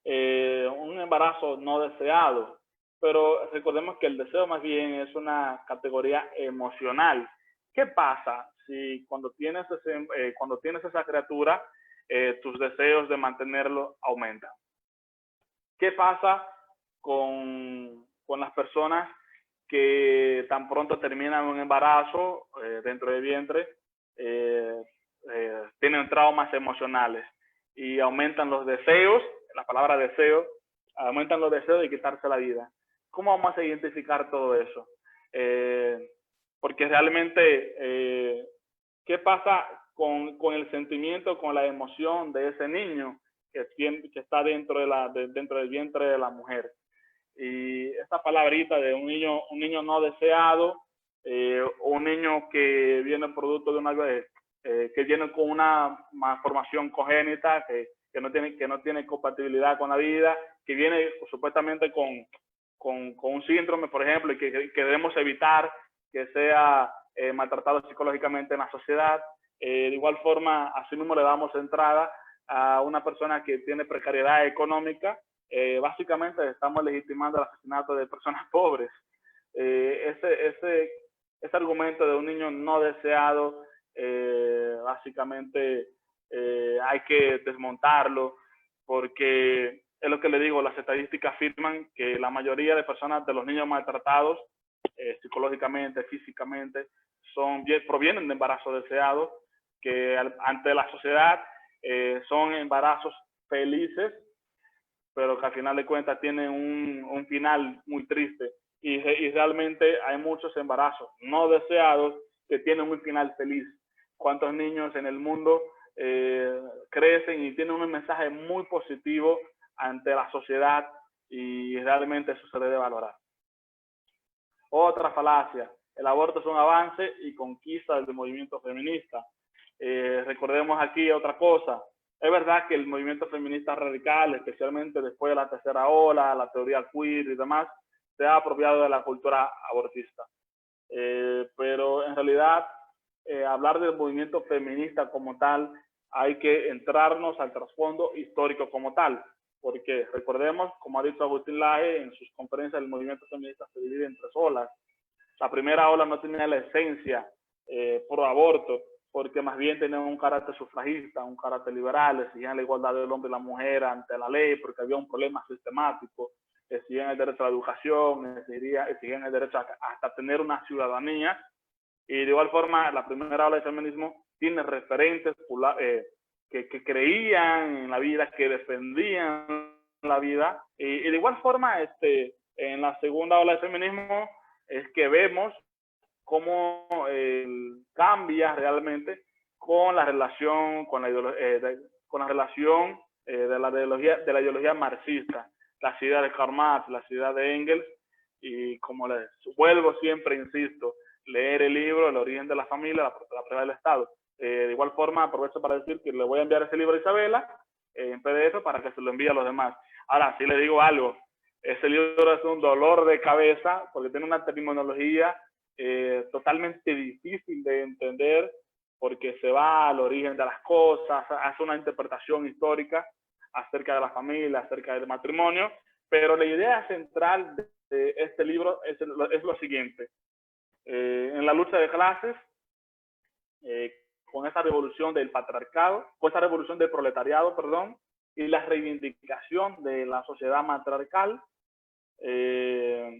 Un embarazo no deseado, pero recordemos que el deseo más bien es una categoría emocional. ¿Qué pasa si cuando tienes esa criatura, tus deseos de mantenerlo aumentan? ¿Qué pasa con las personas que tan pronto terminan un embarazo dentro del vientre, tienen traumas emocionales y aumentan los deseos? La palabra deseo, aumentan los deseos de quitarse la vida. ¿Cómo vamos a identificar todo eso? Porque realmente, ¿qué pasa con el sentimiento, con la emoción de ese niño que está dentro del vientre de la mujer? Y esta palabrita de un niño no deseado, un niño que viene producto de una vez, que viene con una malformación congénita, que no tiene compatibilidad con la vida, que viene supuestamente con un síndrome, por ejemplo, y que debemos evitar que sea maltratado psicológicamente en la sociedad. De igual forma, así mismo le damos entrada a una persona que tiene precariedad económica. Básicamente estamos legitimando el asesinato de personas pobres. Ese argumento de un niño no deseado, básicamente hay que desmontarlo, porque es lo que le digo, las estadísticas afirman que la mayoría de personas, de los niños maltratados psicológicamente, físicamente, provienen de embarazos deseados, que ante la sociedad son embarazos felices, pero que al final de cuentas tienen un final muy triste. Y realmente hay muchos embarazos no deseados que tienen un final feliz. ¿Cuántos niños en el mundo crecen y tienen un mensaje muy positivo ante la sociedad? Y realmente eso se debe valorar. Otra falacia: el aborto es un avance y conquista del movimiento feminista. Recordemos aquí otra cosa. Es verdad que el movimiento feminista radical, especialmente después de la tercera ola, la teoría queer y demás, se ha apropiado de la cultura abortista. Pero en realidad, hablar del movimiento feminista como tal, hay que entrarnos al trasfondo histórico como tal. Porque recordemos, como ha dicho Agustín Laje en sus conferencias, el movimiento feminista se divide en 3 olas. La primera ola no tenía la esencia pro aborto, porque más bien tenían un carácter sufragista, un carácter liberal, exigían la igualdad del hombre y la mujer ante la ley, porque había un problema sistemático. exigían el derecho a la educación, exigían el derecho hasta tener una ciudadanía. Y de igual forma, la primera ola del feminismo tiene referentes que creían en la vida, que defendían la vida. Y de igual forma, en la segunda ola del feminismo es que vemos cómo cambia realmente con la relación, con la relación de la ideología marxista, las ideas de Karl Marx, las ideas de Engels, y como les vuelvo siempre, insisto, leer el libro El origen de la familia, la prueba del Estado. De igual forma, aprovecho para decir que le voy a enviar ese libro a Isabela en PDF para que se lo envíe a los demás. Ahora, sí le digo algo, ese libro es un dolor de cabeza porque tiene una terminología totalmente difícil de entender, porque se va al origen de las cosas, hace una interpretación histórica acerca de la familia, acerca del matrimonio, pero la idea central de este libro es lo siguiente. En la lucha de clases, con esa revolución del patriarcado, con esa revolución del proletariado, perdón, y la reivindicación de la sociedad matriarcal, esa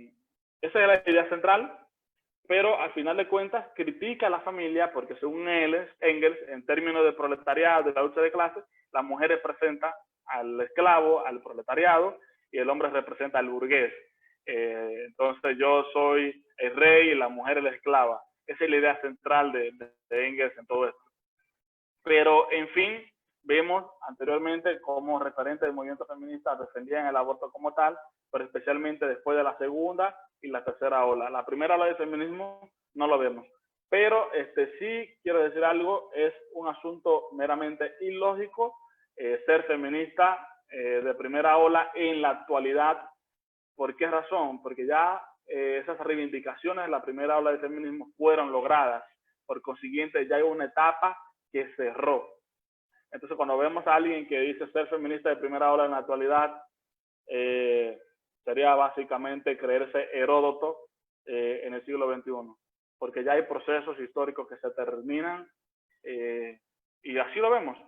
es la idea central, pero al final de cuentas critica a la familia porque según Engels, en términos de proletariado, de la lucha de clases, la mujer representa al esclavo, al proletariado, y el hombre representa al burgués. Entonces yo soy el rey y la mujer es la esclava. Esa es la idea central de Engels en todo esto. Pero, en fin, vemos anteriormente cómo referentes del movimiento feminista defendían el aborto como tal, pero especialmente después de la segunda y la tercera ola. La primera ola del feminismo no lo vemos. Pero sí quiero decir algo, es un asunto meramente ilógico ser feminista de primera ola en la actualidad. ¿Por qué razón? Porque ya esas reivindicaciones de la primera ola del feminismo fueron logradas. Por consiguiente, ya hay una etapa que cerró. Entonces, cuando vemos a alguien que dice ser feminista de primera ola en la actualidad, sería básicamente creerse Heródoto en el siglo XXI, porque ya hay procesos históricos que se terminan y así lo vemos.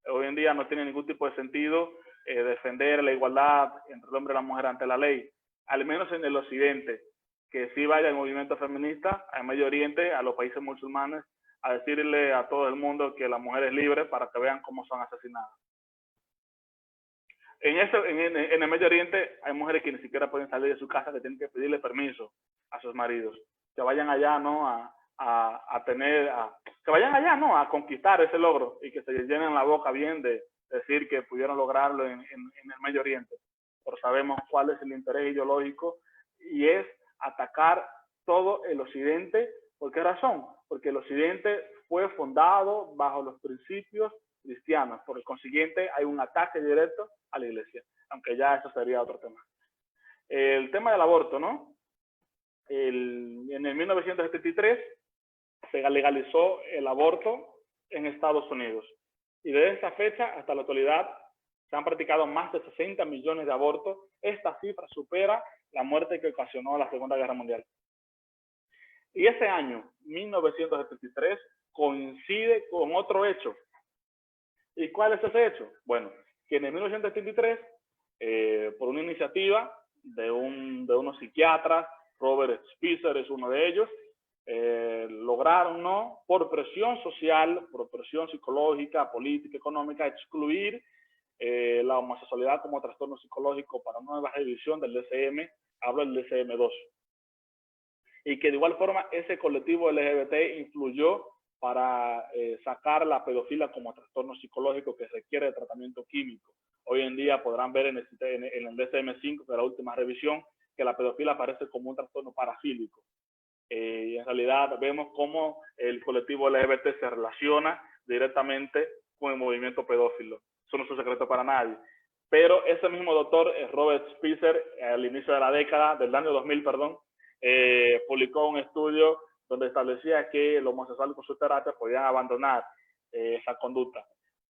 Hoy en día no tiene ningún tipo de sentido defender la igualdad entre el hombre y la mujer ante la ley, al menos en el occidente, que sí vaya el movimiento feminista al Medio Oriente, a los países musulmanes, a decirle a todo el mundo que la mujer es libre para que vean cómo son asesinadas. En el Medio Oriente hay mujeres que ni siquiera pueden salir de su casa, que tienen que pedirle permiso a sus maridos. Que vayan allá, ¿no? Que vayan allá, ¿no? A conquistar ese logro y que se llenen la boca bien de decir que pudieron lograrlo en el Medio Oriente. Pero sabemos cuál es el interés ideológico y es atacar todo el occidente. ¿Por qué razón? Porque el occidente fue fundado bajo los principios cristianos. Por el consiguiente, hay un ataque directo a la iglesia, aunque ya eso sería otro tema. El tema del aborto, ¿no? En el 1973 se legalizó el aborto en Estados Unidos. Y desde esa fecha hasta la actualidad se han practicado más de 60 millones de abortos. Esta cifra supera la muerte que ocasionó la Segunda Guerra Mundial. Y ese año, 1973, coincide con otro hecho. ¿Y cuál es ese hecho? Bueno, que en el 1973, por una iniciativa de unos psiquiatras, Robert Spitzer es uno de ellos, lograron, ¿no?, por presión social, por presión psicológica, política, económica, excluir la homosexualidad como trastorno psicológico para una nueva revisión del DSM, hablo del DSM-2. Y que de igual forma ese colectivo LGBT influyó para sacar la pedofilia como trastorno psicológico que requiere de tratamiento químico. Hoy en día podrán ver en el DSM-5, de la última revisión, que la pedofilia aparece como un trastorno parafílico. Y en realidad vemos cómo el colectivo LGBT se relaciona directamente con el movimiento pedófilo. Eso no es un secreto para nadie. Pero ese mismo doctor, Robert Spitzer, al inicio de la década, del año 2000, perdón, publicó un estudio donde establecía que los homosexuales con su terapia podían abandonar esa conducta.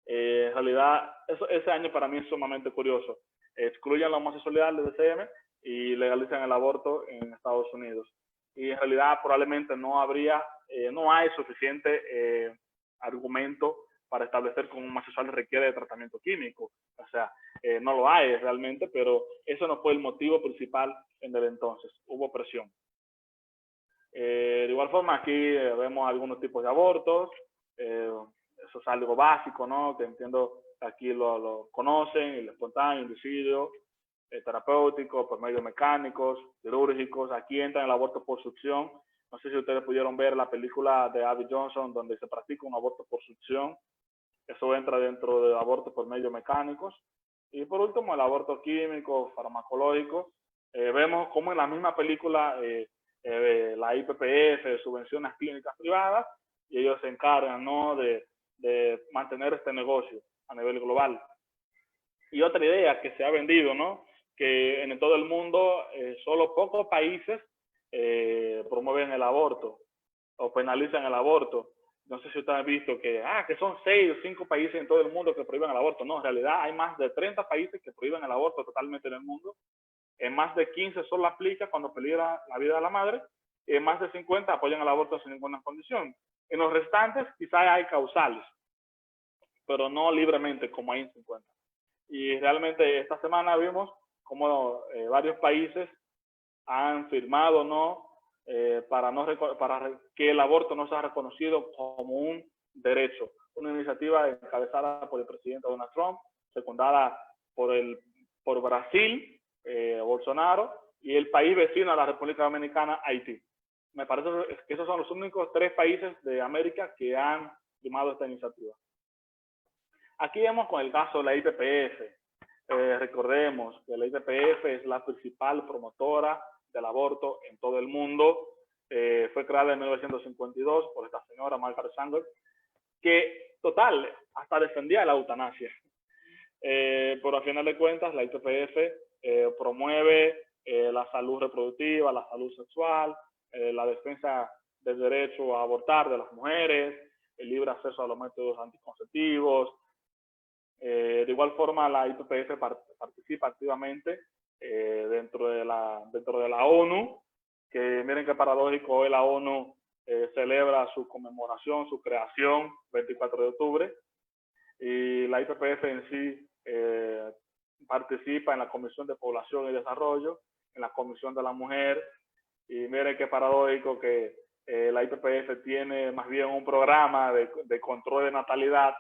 En realidad, ese año para mí es sumamente curioso. Excluyen la homosexualidad del DSM y legalizan el aborto en Estados Unidos. Y en realidad probablemente no hay suficiente argumento para establecer que un homosexual requiere de tratamiento químico. O sea, no lo hay realmente, pero eso no fue el motivo principal en el entonces, hubo presión. De igual forma aquí vemos algunos tipos de abortos, eso es algo básico, ¿no? Que entiendo que aquí lo conocen, el espontáneo, inducido, terapéutico, por medios mecánicos, quirúrgicos. Aquí entra el aborto por succión. No sé si ustedes pudieron ver la película de Abby Johnson donde se practica un aborto por succión. Eso entra dentro de abortos por medios mecánicos. Y por último, el aborto químico, farmacológico. Vemos cómo en la misma película la IPPF subvenciona las clínicas privadas y ellos se encargan, ¿no?, de mantener este negocio a nivel global. Y otra idea que se ha vendido, ¿no?, que en todo el mundo solo pocos países promueven el aborto o penalizan el aborto. No sé si ustedes han visto que son 6 o 5 países en todo el mundo que prohíben el aborto. No, en realidad hay más de 30 países que prohíben el aborto totalmente en el mundo. En más de 15 solo aplica cuando peligra la vida de la madre. Y en más de 50 apoyan el aborto sin ninguna condición. En los restantes quizás hay causales, pero no libremente como hay en 50. Y realmente esta semana vimos cómo varios países han firmado, ¿no?, para que el aborto no sea reconocido como un derecho. Una iniciativa encabezada por el presidente Donald Trump, secundada por Brasil, Bolsonaro, y el país vecino a la República Dominicana, Haití. Me parece que esos son los únicos 3 países de América que han firmado esta iniciativa. Aquí vemos con el caso de la IPPF. Recordemos que la IPPF es la principal promotora del aborto en todo el mundo. Fue creada en 1952 por esta señora Margaret Sanger, que total hasta defendía la eutanasia. Pero a final de cuentas la IPPF promueve la salud reproductiva, la salud sexual, la defensa del derecho a abortar de las mujeres, el libre acceso a los métodos anticonceptivos. De igual forma, la IPPF participa activamente dentro de la ONU, que miren qué paradójico, hoy la ONU celebra su conmemoración, su creación, 24 de octubre, y la IPPF en sí participa en la Comisión de Población y Desarrollo, en la Comisión de la Mujer, y miren qué paradójico que la IPPF tiene más bien un programa de control de natalidad,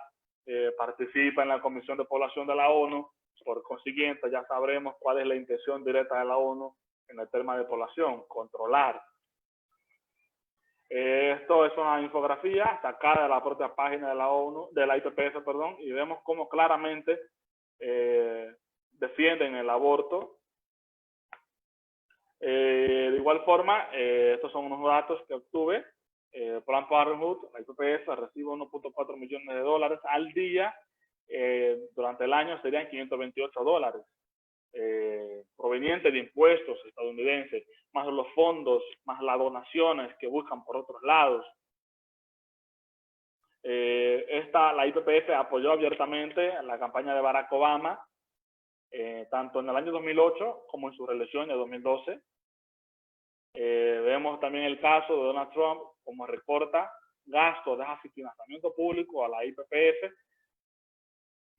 participa en la Comisión de Población de la ONU. Por consiguiente, ya sabremos cuál es la intención directa de la ONU en el tema de población: controlar. Esto es una infografía sacada de la propia página de la ONU, de la IPPF, perdón, y vemos cómo claramente defienden el aborto. De igual forma, estos son unos datos que obtuve. Planned Parenthood, la IPPF, recibe 1.4 millones de dólares al día. Durante el año serían $528 provenientes de impuestos estadounidenses, más los fondos, más las donaciones que buscan por otros lados. La IPPF apoyó abiertamente la campaña de Barack Obama, tanto en el año 2008 como en su reelección en el 2012. Vemos también el caso de Donald Trump, como recorta gastos de financiamiento público a la IPPF.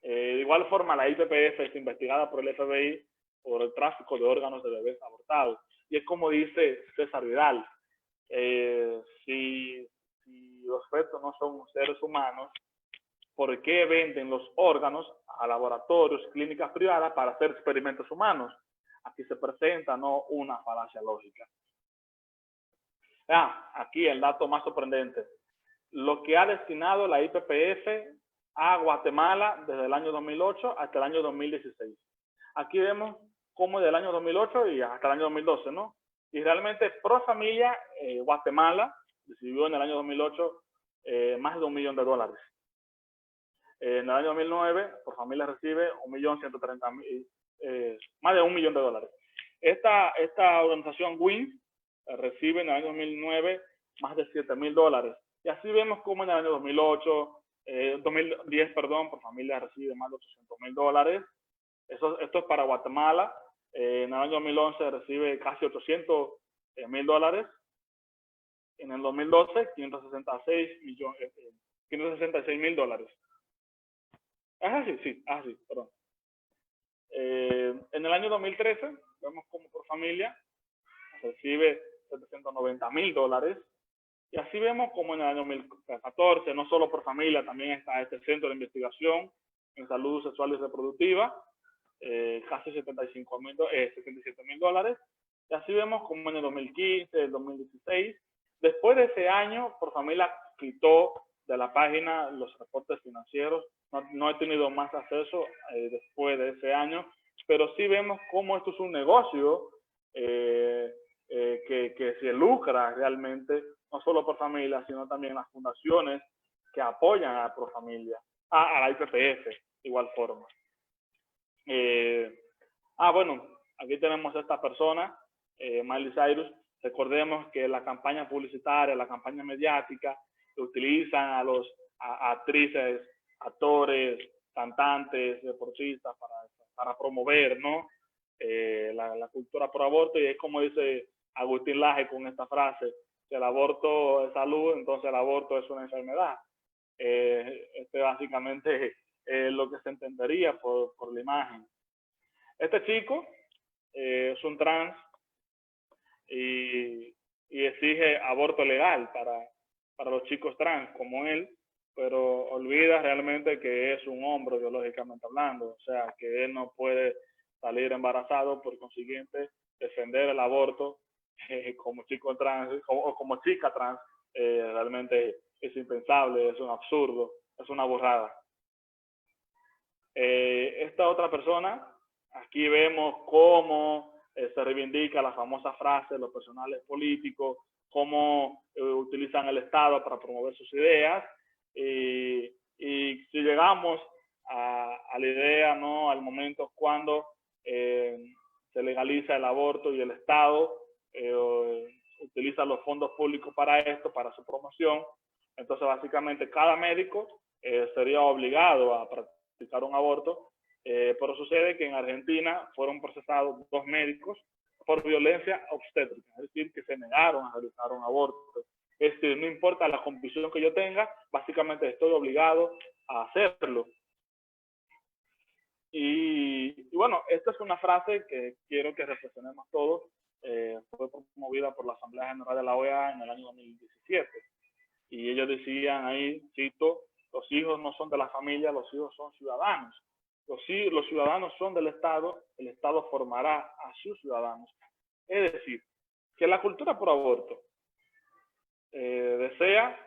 De igual forma, la IPPF es investigada por el FBI por el tráfico de órganos de bebés abortados. Y es como dice César Vidal, si los fetos no son seres humanos, ¿por qué venden los órganos a laboratorios, clínicas privadas para hacer experimentos humanos? Aquí se presenta, ¿no?, una falacia lógica. Aquí el dato más sorprendente. Lo que ha destinado la IPPF a Guatemala desde el año 2008 hasta el año 2016. Aquí vemos cómo del año 2008 y hasta el año 2012, ¿no? Y realmente Pro Familia Guatemala recibió en el año 2008 más de $1 millón. En el año 2009, Pro Familia recibe más de $1 millón. Esta organización WINS recibe en el año 2009 más de $7,000. Y así vemos cómo en el año 2010, Pro Familia recibe más de $800,000. Esto es para Guatemala. En el año 2011 recibe casi $800,000. En el 2012, $566,000. Es así, sí, perdón. En el año 2013, vemos como por familia recibe $790,000. Y así vemos como en el año 2014, no solo por familia, también está este centro de investigación en salud sexual y reproductiva, casi $77,000. Y así vemos como en el 2015, el 2016, después de ese año, por familia quitó de la página los reportes financieros. No he tenido más acceso después de ese año, pero sí vemos cómo esto es un negocio que se lucra realmente, no solo por familia, sino también las fundaciones que apoyan a Profamilia, a la IPPF, de igual forma. Bueno, aquí tenemos a esta persona, Miley Cyrus. Recordemos que la campaña publicitaria, la campaña mediática, utilizan a actrices, actores, cantantes, deportistas para promover, ¿no? La cultura pro aborto, y es como dice Agustín Laje con esta frase: si el aborto es salud, entonces el aborto es una enfermedad. Básicamente es lo que se entendería por la imagen. Este chico es un trans y exige aborto legal para los chicos trans como él, pero olvida realmente que es un hombre biológicamente hablando, o sea, que él no puede salir embarazado, por consiguiente, defender el aborto como chico trans o como chica trans realmente es impensable, es un absurdo, es una burrada. Esta otra persona, aquí vemos cómo se reivindica la famosa frase, los personales políticos, cómo utilizan el Estado para promover sus ideas, y si llegamos a la idea, ¿no?, al momento cuando se legaliza el aborto y el Estado utiliza los fondos públicos para esto, para su promoción, entonces básicamente cada médico sería obligado a practicar un aborto, pero sucede que en Argentina fueron procesados 2 médicos por violencia obstétrica, es decir, que se negaron a realizar un aborto. Es decir, no importa la convicción que yo tenga, básicamente estoy obligado a hacerlo. Y bueno, esta es una frase que quiero que reflexionemos todos. Fue promovida por la Asamblea General de la OEA en el año 2017. Y ellos decían ahí, cito: los hijos no son de la familia, los hijos son ciudadanos. Los ciudadanos son del Estado, el Estado formará a sus ciudadanos. Es decir, que la cultura pro aborto desea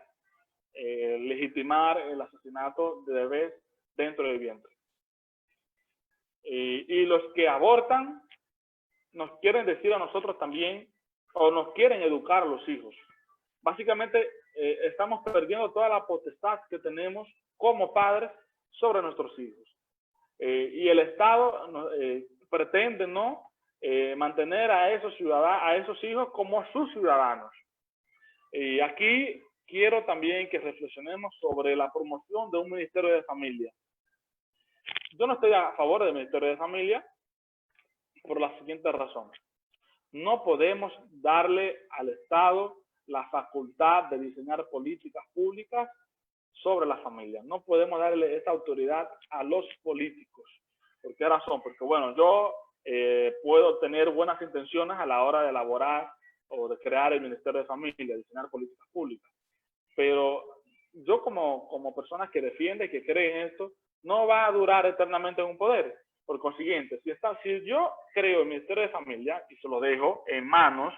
legitimar el asesinato de bebés dentro del vientre. Y los que abortan nos quieren decir a nosotros también, o nos quieren educar a los hijos. Básicamente estamos perdiendo toda la potestad que tenemos como padres sobre nuestros hijos. Y el Estado pretende, ¿no?, mantener a esos hijos como sus ciudadanos. Y aquí quiero también que reflexionemos sobre la promoción de un Ministerio de Familia. Yo no estoy a favor del Ministerio de Familia por la siguiente razón. No podemos darle al Estado la facultad de diseñar políticas públicas sobre la familia. No podemos darle esa autoridad a los políticos. ¿Por qué razón? Porque, bueno, yo puedo tener buenas intenciones a la hora de elaborar o de crear el Ministerio de Familia, diseñar políticas públicas. Pero yo como persona que defiende, que cree en esto, no va a durar eternamente en un poder. Por consiguiente, si yo creo el Ministerio de Familia y se lo dejo en manos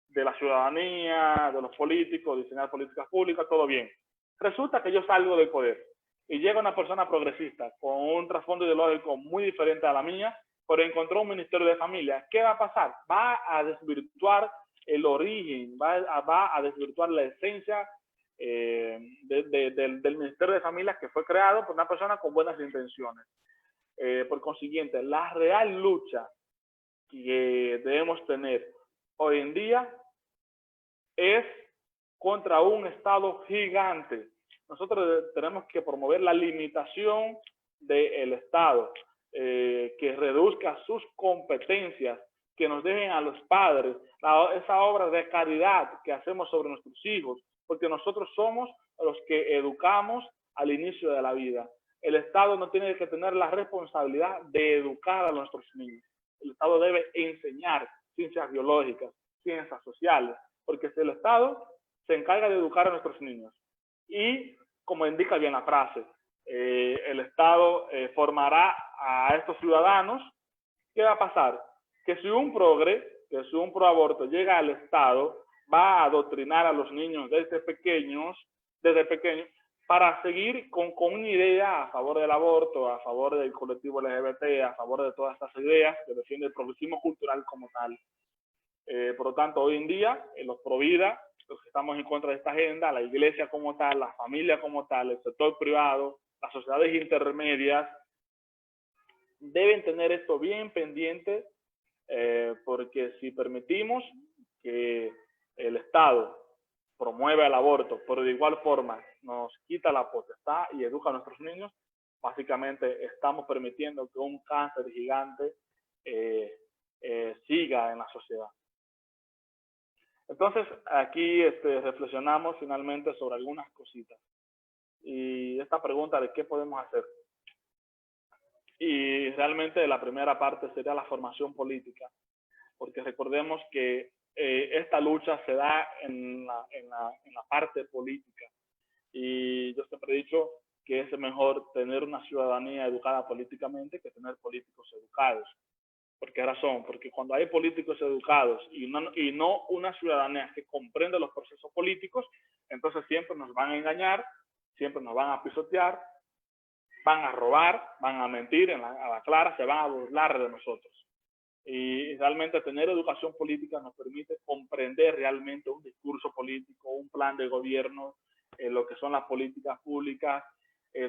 de la ciudadanía, de los políticos, diseñar políticas públicas, todo bien. Resulta que yo salgo del poder y llega una persona progresista con un trasfondo ideológico muy diferente a la mía, pero encontró un Ministerio de Familia. ¿Qué va a pasar? Va a desvirtuar el origen, va a desvirtuar la esencia del Ministerio de Familia, que fue creado por una persona con buenas intenciones. Por consiguiente, la real lucha que debemos tener hoy en día es contra un Estado gigante. Nosotros tenemos que promover la limitación del Estado, que reduzca sus competencias, que nos dejen a los padres esa obra de caridad que hacemos sobre nuestros hijos, porque nosotros somos los que educamos al inicio de la vida. el Estado no tiene que tener la responsabilidad de educar a nuestros niños. El Estado debe enseñar ciencias biológicas, ciencias sociales, porque si el Estado se encarga de educar a nuestros niños y, como indica bien la frase, el Estado formará a estos ciudadanos, ¿qué va a pasar? Que si un proaborto llega al Estado, va a adoctrinar a los niños desde pequeños, para seguir con una idea a favor del aborto, a favor del colectivo LGBT, a favor de todas estas ideas que defiende el progresismo cultural como tal. Por lo tanto, hoy en día, los provida, los que estamos en contra de esta agenda, la iglesia como tal, la familia como tal, el sector privado, las sociedades intermedias, deben tener esto bien pendiente, porque si permitimos que el Estado promueva el aborto, pero de igual forma nos quita la potestad y educa a nuestros niños, básicamente estamos permitiendo que un cáncer gigante siga en la sociedad. Entonces, aquí reflexionamos finalmente sobre algunas cositas. Y esta pregunta de qué podemos hacer. Y realmente la primera parte sería la formación política, porque recordemos que esta lucha se da en la parte política. Y yo siempre he dicho que es mejor tener una ciudadanía educada políticamente que tener políticos educados. ¿Por qué razón? Porque cuando hay políticos educados y no una ciudadanía que comprende los procesos políticos, entonces siempre nos van a engañar, siempre nos van a pisotear, van a robar, van a mentir a la clara, se van a burlar de nosotros. Y realmente tener educación política nos permite comprender realmente un discurso político, un plan de gobierno, lo que son las políticas públicas,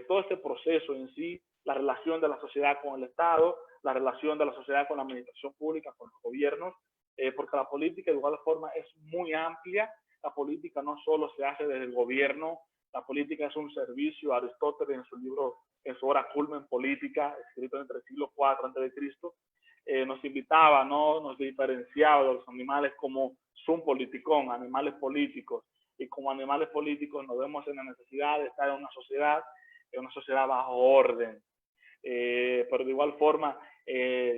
todo este proceso en sí, la relación de la sociedad con el Estado, la relación de la sociedad con la administración pública, con los gobiernos, porque la política de igual forma es muy amplia. La política no solo se hace desde el gobierno, la política es un servicio. Aristóteles en su libro, en su obra Culmen Política, escrito entre el siglo IV a.C., nos invitaba, ¿no? Nos diferenciaba de los animales como sum politicón, animales políticos, y como animales políticos nos vemos en la necesidad de estar en una sociedad bajo orden. Pero de igual forma,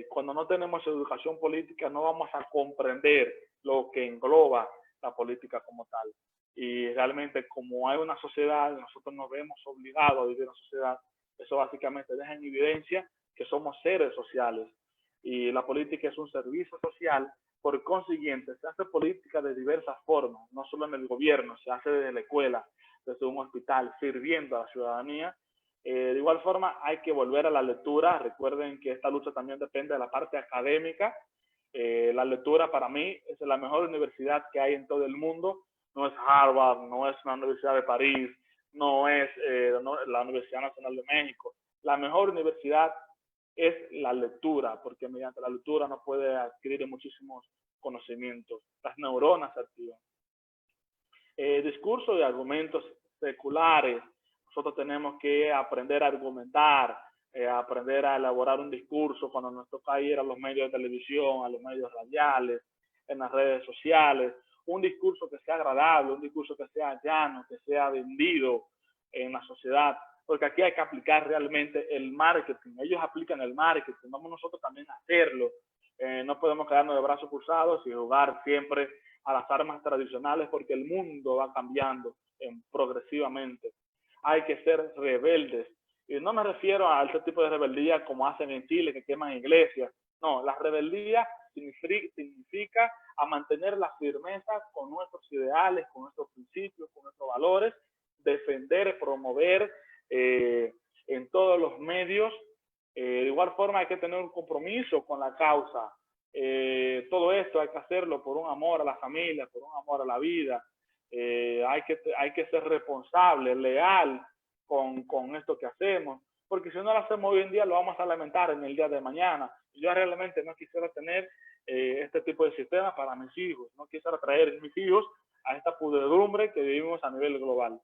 cuando no tenemos educación política no vamos a comprender lo que engloba la política como tal. Y realmente como hay una sociedad, nosotros nos vemos obligados a vivir en una sociedad, eso básicamente deja en evidencia que somos seres sociales. Y la política es un servicio social, por consiguiente se hace política de diversas formas, no solo en el gobierno, se hace desde la escuela, desde un hospital, sirviendo a la ciudadanía. De igual forma hay que volver a la lectura. Recuerden que esta lucha también depende de la parte académica. La lectura para mí es la mejor universidad que hay en todo el mundo. No es Harvard, no es la Universidad de París, no es la Universidad Nacional de México. La mejor universidad es la lectura, porque mediante la lectura uno puede adquirir muchísimos conocimientos. Las neuronas se activan. Discurso y argumentos seculares. Nosotros tenemos que aprender a argumentar, aprender a elaborar un discurso cuando nos toca ir a los medios de televisión, a los medios radiales, en las redes sociales. Un discurso que sea agradable, un discurso que sea llano, que sea vendido en la sociedad. Porque aquí hay que aplicar realmente el marketing. Ellos aplican el marketing, vamos nosotros también a hacerlo. No podemos quedarnos de brazos cruzados y jugar siempre a las armas tradicionales, porque el mundo va cambiando progresivamente. Hay que ser rebeldes. Y no me refiero a ese tipo de rebeldía como hacen en Chile, que queman iglesias. No, la rebeldía significa a mantener la firmeza con nuestros ideales, con nuestros principios, con nuestros valores, defender, promover en todos los medios. De igual forma hay que tener un compromiso con la causa. Todo esto hay que hacerlo por un amor a la familia, por un amor a la vida. Hay que ser responsable, leal con esto que hacemos, porque si no lo hacemos hoy en día lo vamos a lamentar en el día de mañana. Yo realmente no quisiera tener este tipo de sistema para mis hijos, no quisiera traer a mis hijos a esta pudredumbre que vivimos a nivel global.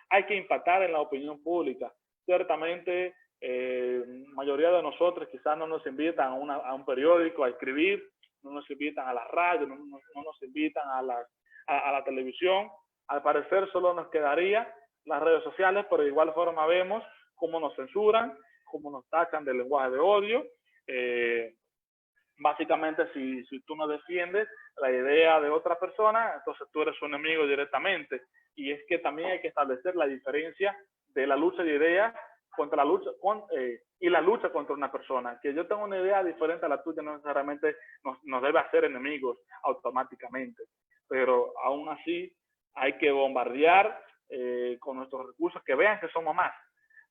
Hay que impactar en la opinión pública. Ciertamente, mayoría de nosotros quizás no nos invitan a un periódico a escribir, no nos invitan a la radio, no nos invitan a la televisión. Al parecer solo nos quedaría las redes sociales, pero de igual forma vemos cómo nos censuran, cómo nos tachan de lenguaje de odio. Básicamente, si tú no defiendes la idea de otra persona, entonces tú eres su enemigo directamente. Y es que también hay que establecer la diferencia de la lucha de ideas contra la lucha y la lucha contra una persona. Que yo tenga una idea diferente a la tuya no necesariamente nos debe hacer enemigos automáticamente, pero aún así hay que bombardear con nuestros recursos, que vean que somos más,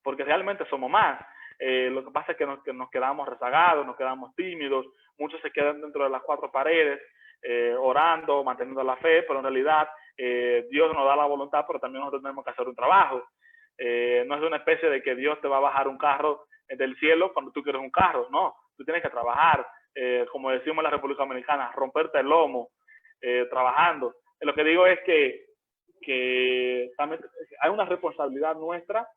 porque realmente somos más. Lo que pasa es que nos quedamos rezagados, nos quedamos tímidos, muchos se quedan dentro de las cuatro paredes, orando, manteniendo la fe, pero en realidad Dios nos da la voluntad, pero también nosotros tenemos que hacer un trabajo. No es una especie de que Dios te va a bajar un carro del cielo cuando tú quieres un carro, no, tú tienes que trabajar, como decimos en la República Dominicana, romperte el lomo, trabajando. Lo que digo es que también hay una responsabilidad nuestra,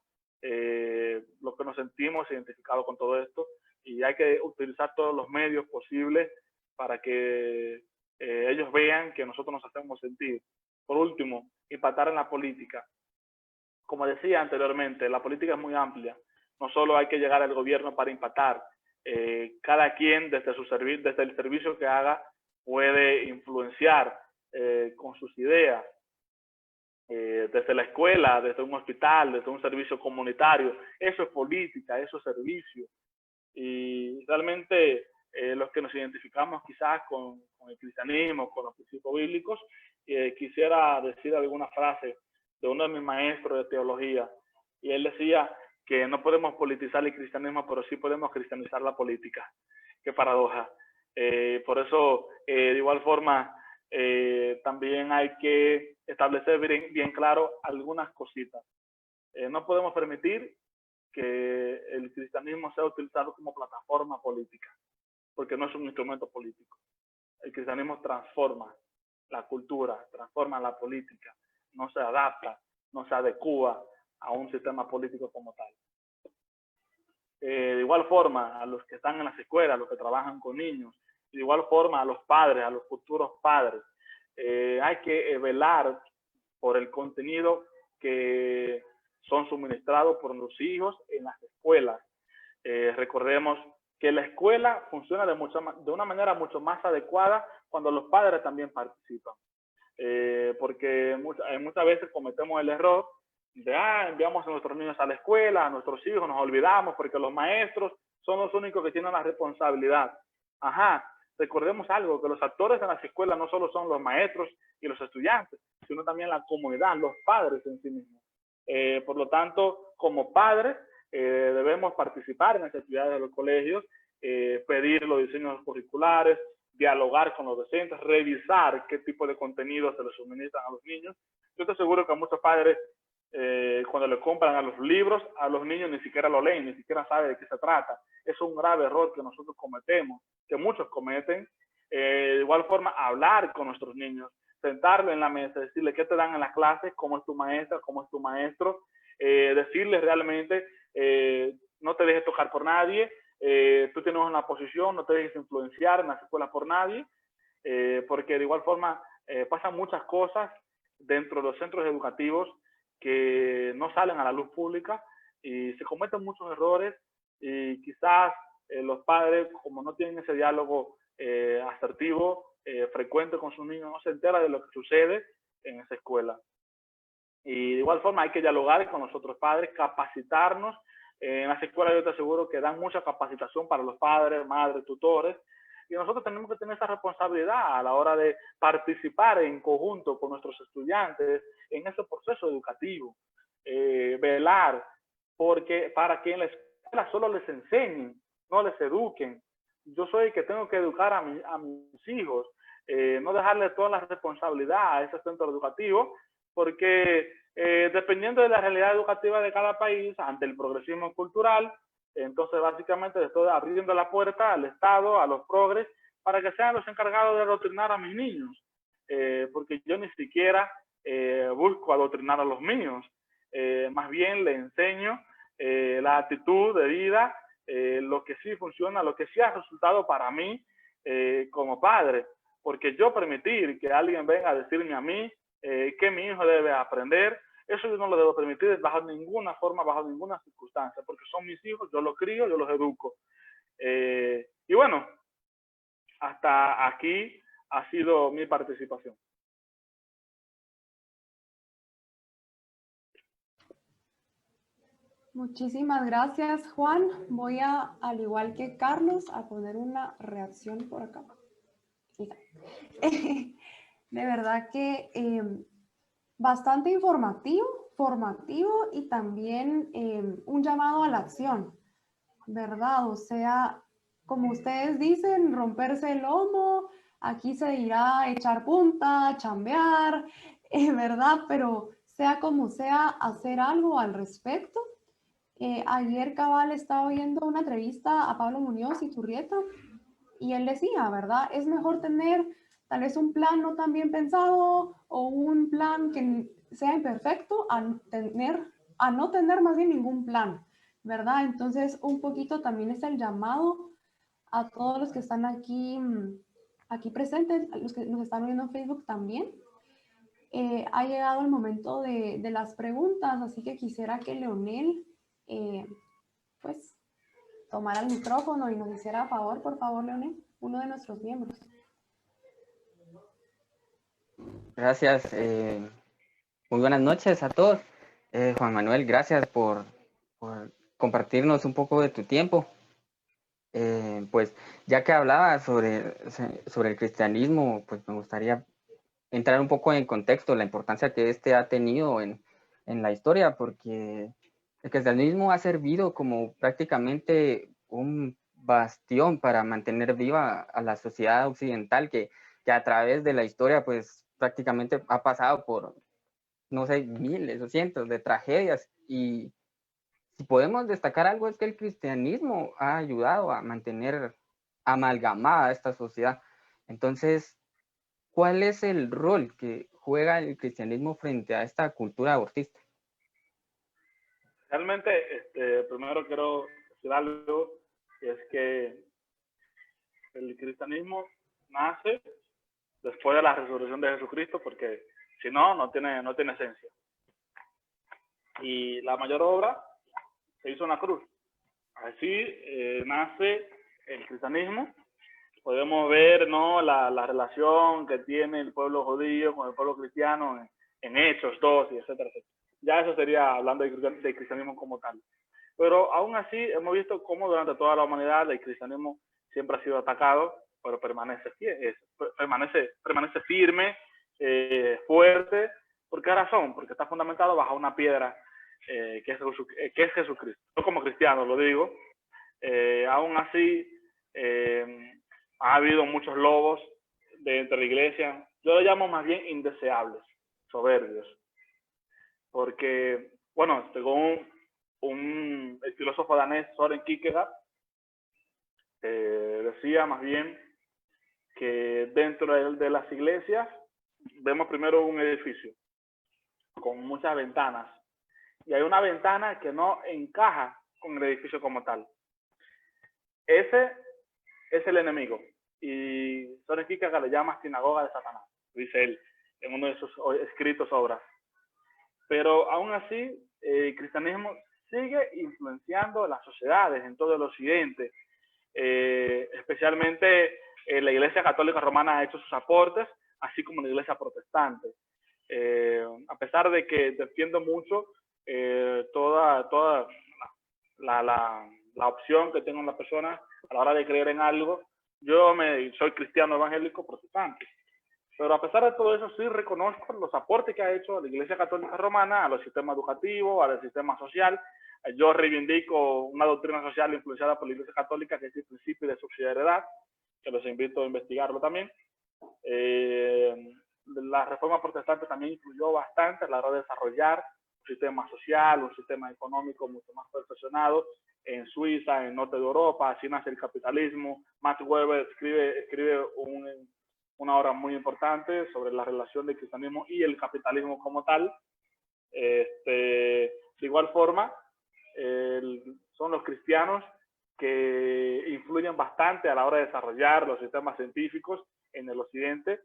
lo que nos sentimos identificados con todo esto, y hay que utilizar todos los medios posibles para que ellos vean que nosotros nos hacemos sentir. Por último, impactar en la política. Como decía anteriormente, la política es muy amplia. No solo hay que llegar al gobierno para impactar. Cada quien desde el servicio que haga puede influenciar con sus ideas. Desde la escuela, desde un hospital, desde un servicio comunitario. Eso es política, eso es servicio. Y realmente los que nos identificamos quizás con el cristianismo, con los principios bíblicos, quisiera decir alguna frase de uno de mis maestros de teología, y él decía que no podemos politizar el cristianismo, pero sí podemos cristianizar la política. Qué paradoja. Por eso, de igual forma, también hay que establecer bien claro algunas cositas. No podemos permitir que el cristianismo sea utilizado como plataforma política, porque no es un instrumento político. El cristianismo transforma la cultura, transforma la política, no se adapta, no se adecua a un sistema político como tal. De igual forma, a los que están en las escuelas, a los que trabajan con niños, de igual forma a los padres, a los futuros padres, hay que velar por el contenido que son suministrados por los hijos en las escuelas. Recordemos que la escuela funciona de una manera mucho más adecuada cuando los padres también participan. Porque muchas veces cometemos el error de enviamos a nuestros niños a la escuela, a nuestros hijos, nos olvidamos porque los maestros son los únicos que tienen la responsabilidad. Recordemos algo, que los actores en las escuelas no solo son los maestros y los estudiantes, sino también la comunidad, los padres en sí mismos. Por lo tanto, como padres, debemos participar en las actividades de los colegios, pedir los diseños curriculares, dialogar con los docentes, revisar qué tipo de contenido se les suministran a los niños. Yo estoy seguro que muchos padres, cuando le compran a los libros, a los niños ni siquiera lo leen, ni siquiera saben de qué se trata. Es un grave error que nosotros cometemos, que muchos cometen. De igual forma, hablar con nuestros niños, sentarlo en la mesa, decirle qué te dan en las clases, cómo es tu maestra, cómo es tu maestro, decirles realmente, no te dejes tocar por nadie, tú tienes una posición, no te dejes influenciar en las escuelas por nadie, porque de igual forma pasan muchas cosas dentro de los centros educativos que no salen a la luz pública y se cometen muchos errores y quizás los padres, como no tienen ese diálogo asertivo, frecuente con sus niños, no se entera de lo que sucede en esa escuela. Y de igual forma hay que dialogar con los otros padres, capacitarnos. En las escuelas yo te aseguro que dan mucha capacitación para los padres, madres, tutores, y nosotros tenemos que tener esa responsabilidad a la hora de participar en conjunto con nuestros estudiantes en ese proceso educativo, velar para que en la escuela solo les enseñen, no les eduquen. Yo soy el que tengo que educar a mis hijos, no dejarle toda la responsabilidad a ese centro educativo, porque dependiendo de la realidad educativa de cada país, ante el progresismo cultural, entonces básicamente estoy abriendo la puerta al Estado, a los progres, para que sean los encargados de adoctrinar a mis niños, porque yo ni siquiera busco adoctrinar a los míos, más bien le enseño la actitud de vida, lo que sí funciona, lo que sí ha resultado para mí como padre, porque yo permitir que alguien venga a decirme a mí que mi hijo debe aprender, Eso yo no lo debo permitir bajo ninguna forma, bajo ninguna circunstancia, porque son mis hijos, yo los crío, yo los educo. Y bueno, hasta aquí ha sido mi participación. Muchísimas gracias, Juan. Voy a, al igual que Carlos, a poner una reacción por acá. De verdad que bastante formativo y también un llamado a la acción, ¿verdad? O sea, como ustedes dicen, romperse el lomo, aquí se dirá echar punta, chambear, ¿verdad? Pero sea como sea, hacer algo al respecto. Ayer cabal estaba viendo una entrevista a Pablo Muñoz y Turrieta y él decía, ¿verdad? Es mejor tener tal vez un plan no tan bien pensado o un plan que sea imperfecto a no tener más bien ningún plan, ¿verdad? Entonces, un poquito también es el llamado a todos los que están aquí, aquí presentes, a los que nos están viendo en Facebook también. Ha llegado el momento de las preguntas, así que quisiera que Leonel, pues, tomara el micrófono y nos hiciera a favor, por favor, Leonel, uno de nuestros miembros. Gracias. Muy buenas noches a todos. Juan Manuel, gracias por compartirnos un poco de tu tiempo. Pues ya que hablaba sobre el cristianismo, pues me gustaría entrar un poco en contexto, la importancia que este ha tenido en la historia, porque el cristianismo ha servido como prácticamente un bastión para mantener viva a la sociedad occidental que a través de la historia pues prácticamente ha pasado por, no sé, miles o cientos de tragedias, y si podemos destacar algo es que el cristianismo ha ayudado a mantener amalgamada esta sociedad. Entonces, ¿cuál es el rol que juega el cristianismo frente a esta cultura abortista? Realmente, primero quiero decir algo, que es que el cristianismo nace después de la resurrección de Jesucristo, porque si no, no tiene esencia. Y la mayor obra se hizo en la cruz. Así nace el cristianismo. Podemos ver, ¿no?, la relación que tiene el pueblo judío con el pueblo cristiano en Hechos 2, y etcétera, etcétera. Ya eso sería hablando del cristianismo como tal. Pero aún así hemos visto cómo durante toda la humanidad el cristianismo siempre ha sido atacado, pero permanece firme, fuerte. ¿Por qué razón? Porque está fundamentado bajo una piedra que es Jesucristo. Yo como cristiano lo digo. Aún así ha habido muchos lobos dentro de la iglesia. Yo lo llamo más bien indeseables, soberbios. Porque, bueno, según el filósofo danés Søren Kierkegaard, decía más bien que dentro de las iglesias vemos primero un edificio con muchas ventanas, y hay una ventana que no encaja con el edificio como tal. Ese es el enemigo, y Søren Kierkegaard le llama sinagoga de Satanás, dice él en uno de sus escritos, obras. Pero aún así, el cristianismo sigue influenciando las sociedades en todo el occidente. Especialmente la Iglesia Católica Romana ha hecho sus aportes, así como la Iglesia Protestante. A pesar de que defiendo mucho toda la opción que tengan las personas a la hora de creer en algo, yo soy cristiano evangélico protestante. Pero a pesar de todo eso, sí reconozco los aportes que ha hecho la Iglesia Católica Romana a los sistemas educativos, al sistema social. Yo reivindico una doctrina social influenciada por la Iglesia Católica, que es el principio de subsidiariedad, que los invito a investigarlo también. La reforma protestante también influyó bastante a la hora de desarrollar un sistema social, un sistema económico mucho más perfeccionado en Suiza, en el norte de Europa. Así nace el capitalismo. Max Weber escribe una obra muy importante sobre la relación del cristianismo y el capitalismo como tal. De igual forma, son los cristianos que influyen bastante a la hora de desarrollar los sistemas científicos en el occidente.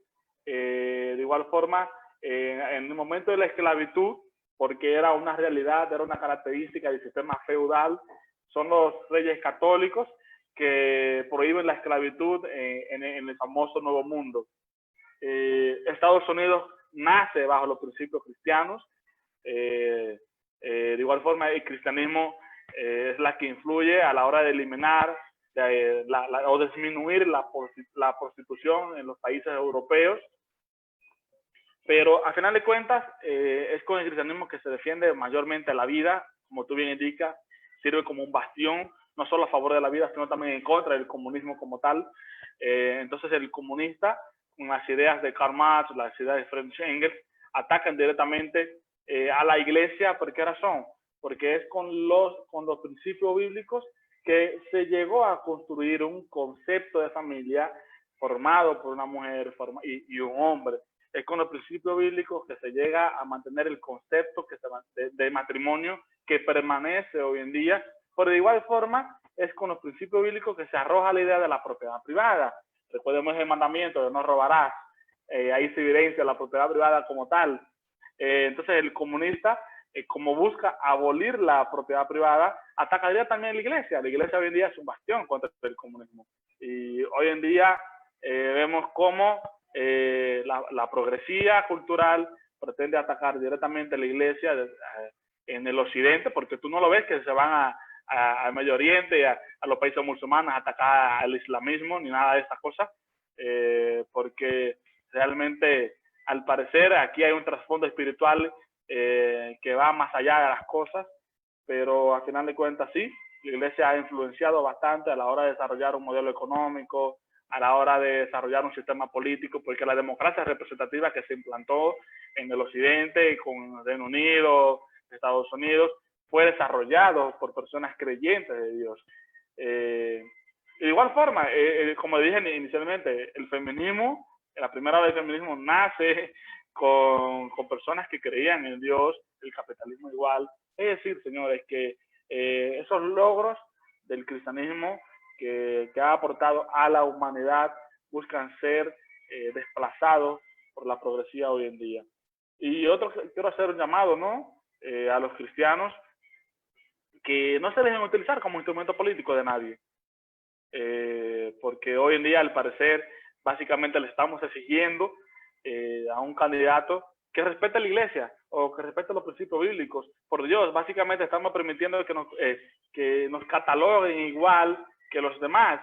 De igual forma, en el momento de la esclavitud, porque era una realidad, era una característica del sistema feudal. Son los reyes católicos que prohíben la esclavitud en el famoso Nuevo Mundo. Estados Unidos nace bajo los principios cristianos. De igual forma, el cristianismo es la que influye a la hora de eliminar o disminuir la prostitución en los países europeos. Pero a final de cuentas, es con el cristianismo que se defiende mayormente la vida, como tú bien indicas, sirve como un bastión, no solo a favor de la vida, sino también en contra del comunismo como tal. Entonces el comunista, con las ideas de Karl Marx, las ideas de Friedrich Engels, atacan directamente a la iglesia. ¿Por qué razón? Porque es con los principios bíblicos que se llegó a construir un concepto de familia formado por una mujer y un hombre. Es con los principios bíblicos que se llega a mantener el concepto de matrimonio que permanece hoy en día. Pero de igual forma, es con los principios bíblicos que se arroja la idea de la propiedad privada. Recordemos el mandamiento de no robarás. Ahí se evidencia la propiedad privada como tal. Entonces el comunista, como busca abolir la propiedad privada, atacaría también a la iglesia. La iglesia hoy en día es un bastión contra el comunismo. Y hoy en día vemos cómo la progresía cultural pretende atacar directamente a la iglesia en el occidente, porque tú no lo ves que se van al Medio Oriente y a los países musulmanes a atacar al islamismo ni nada de estas cosas, porque realmente al parecer aquí hay un trasfondo espiritual que va más allá de las cosas, pero al final de cuentas sí, la iglesia ha influenciado bastante a la hora de desarrollar un modelo económico, a la hora de desarrollar un sistema político, porque la democracia representativa que se implantó en el occidente, con el Reino Unido, Estados Unidos, fue desarrollado por personas creyentes de Dios. De igual forma, como dije inicialmente, el feminismo, la primera vez el feminismo nace con personas que creían en Dios, el capitalismo igual. Es decir, señores, que esos logros del cristianismo que ha aportado a la humanidad buscan ser desplazados por la progresía hoy en día. Y quiero hacer un llamado, ¿no? A los cristianos que no se dejen utilizar como instrumento político de nadie. Porque hoy en día, al parecer, básicamente le estamos exigiendo a un candidato que respete la iglesia o que respete los principios bíblicos. Por Dios, básicamente estamos permitiendo que nos cataloguen igual que los demás.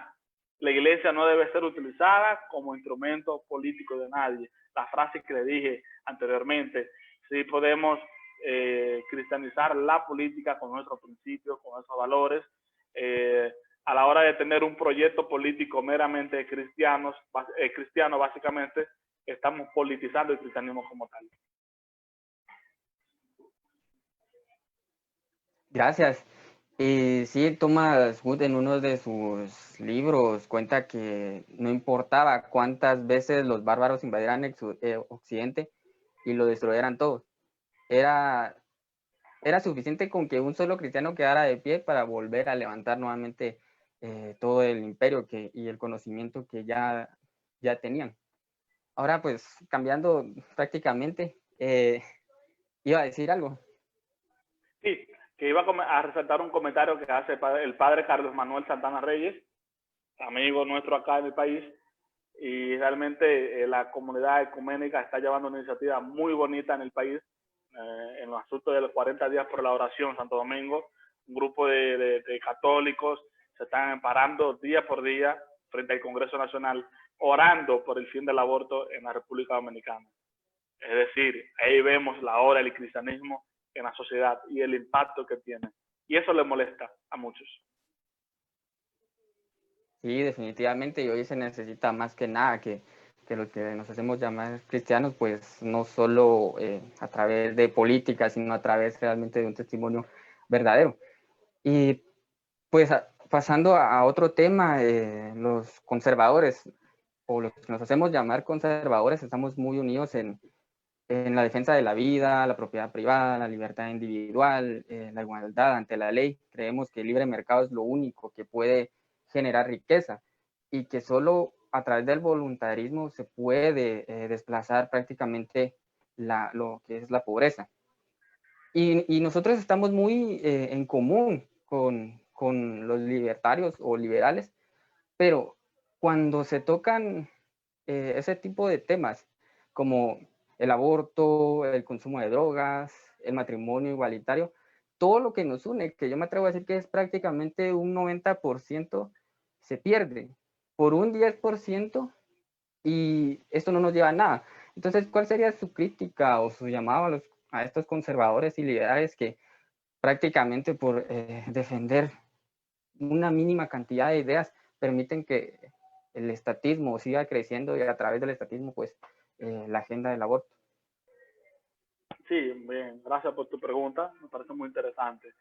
La iglesia no debe ser utilizada como instrumento político de nadie. La frase que le dije anteriormente, sí podemos cristianizar la política con nuestros principios, con nuestros valores, a la hora de tener un proyecto político meramente cristiano, básicamente, estamos politizando el cristianismo como tal. Gracias. Sí, Thomas Hood en uno de sus libros cuenta que no importaba cuántas veces los bárbaros invadieran Occidente y lo destruyeran todos. Era suficiente con que un solo cristiano quedara de pie para volver a levantar nuevamente todo el imperio y el conocimiento que ya tenían. Ahora, pues, cambiando prácticamente, iba a decir algo. Sí, que iba a resaltar un comentario que hace el padre Carlos Manuel Santana Reyes, amigo nuestro acá en el país, y realmente la comunidad ecuménica está llevando una iniciativa muy bonita en el país, en los asuntos de los 40 días por la oración Santo Domingo. Un grupo de católicos se están parando día por día frente al Congreso Nacional, orando por el fin del aborto en la República Dominicana. Es decir, ahí vemos la hora del cristianismo en la sociedad y el impacto que tiene. Y eso le molesta a muchos. Sí, definitivamente, y hoy se necesita más que nada que los que nos hacemos llamar cristianos, pues no solo a través de política, sino a través realmente de un testimonio verdadero. Y pues pasando a otro tema, los conservadores, o los que nos hacemos llamar conservadores, estamos muy unidos en la defensa de la vida, la propiedad privada, la libertad individual, la igualdad ante la ley. Creemos que el libre mercado es lo único que puede generar riqueza y que solo a través del voluntarismo se puede desplazar prácticamente lo que es la pobreza. Y nosotros estamos muy en común con los libertarios o liberales, pero cuando se tocan ese tipo de temas como el aborto, el consumo de drogas, el matrimonio igualitario, todo lo que nos une, que yo me atrevo a decir que es prácticamente un 90%, se pierde por un 10% y esto no nos lleva a nada. Entonces, ¿cuál sería su crítica o su llamado a estos conservadores y liberales que prácticamente por defender una mínima cantidad de ideas permiten que el estatismo siga creciendo y a través del estatismo, pues, la agenda del aborto? Sí, bien, gracias por tu pregunta, me parece muy interesante.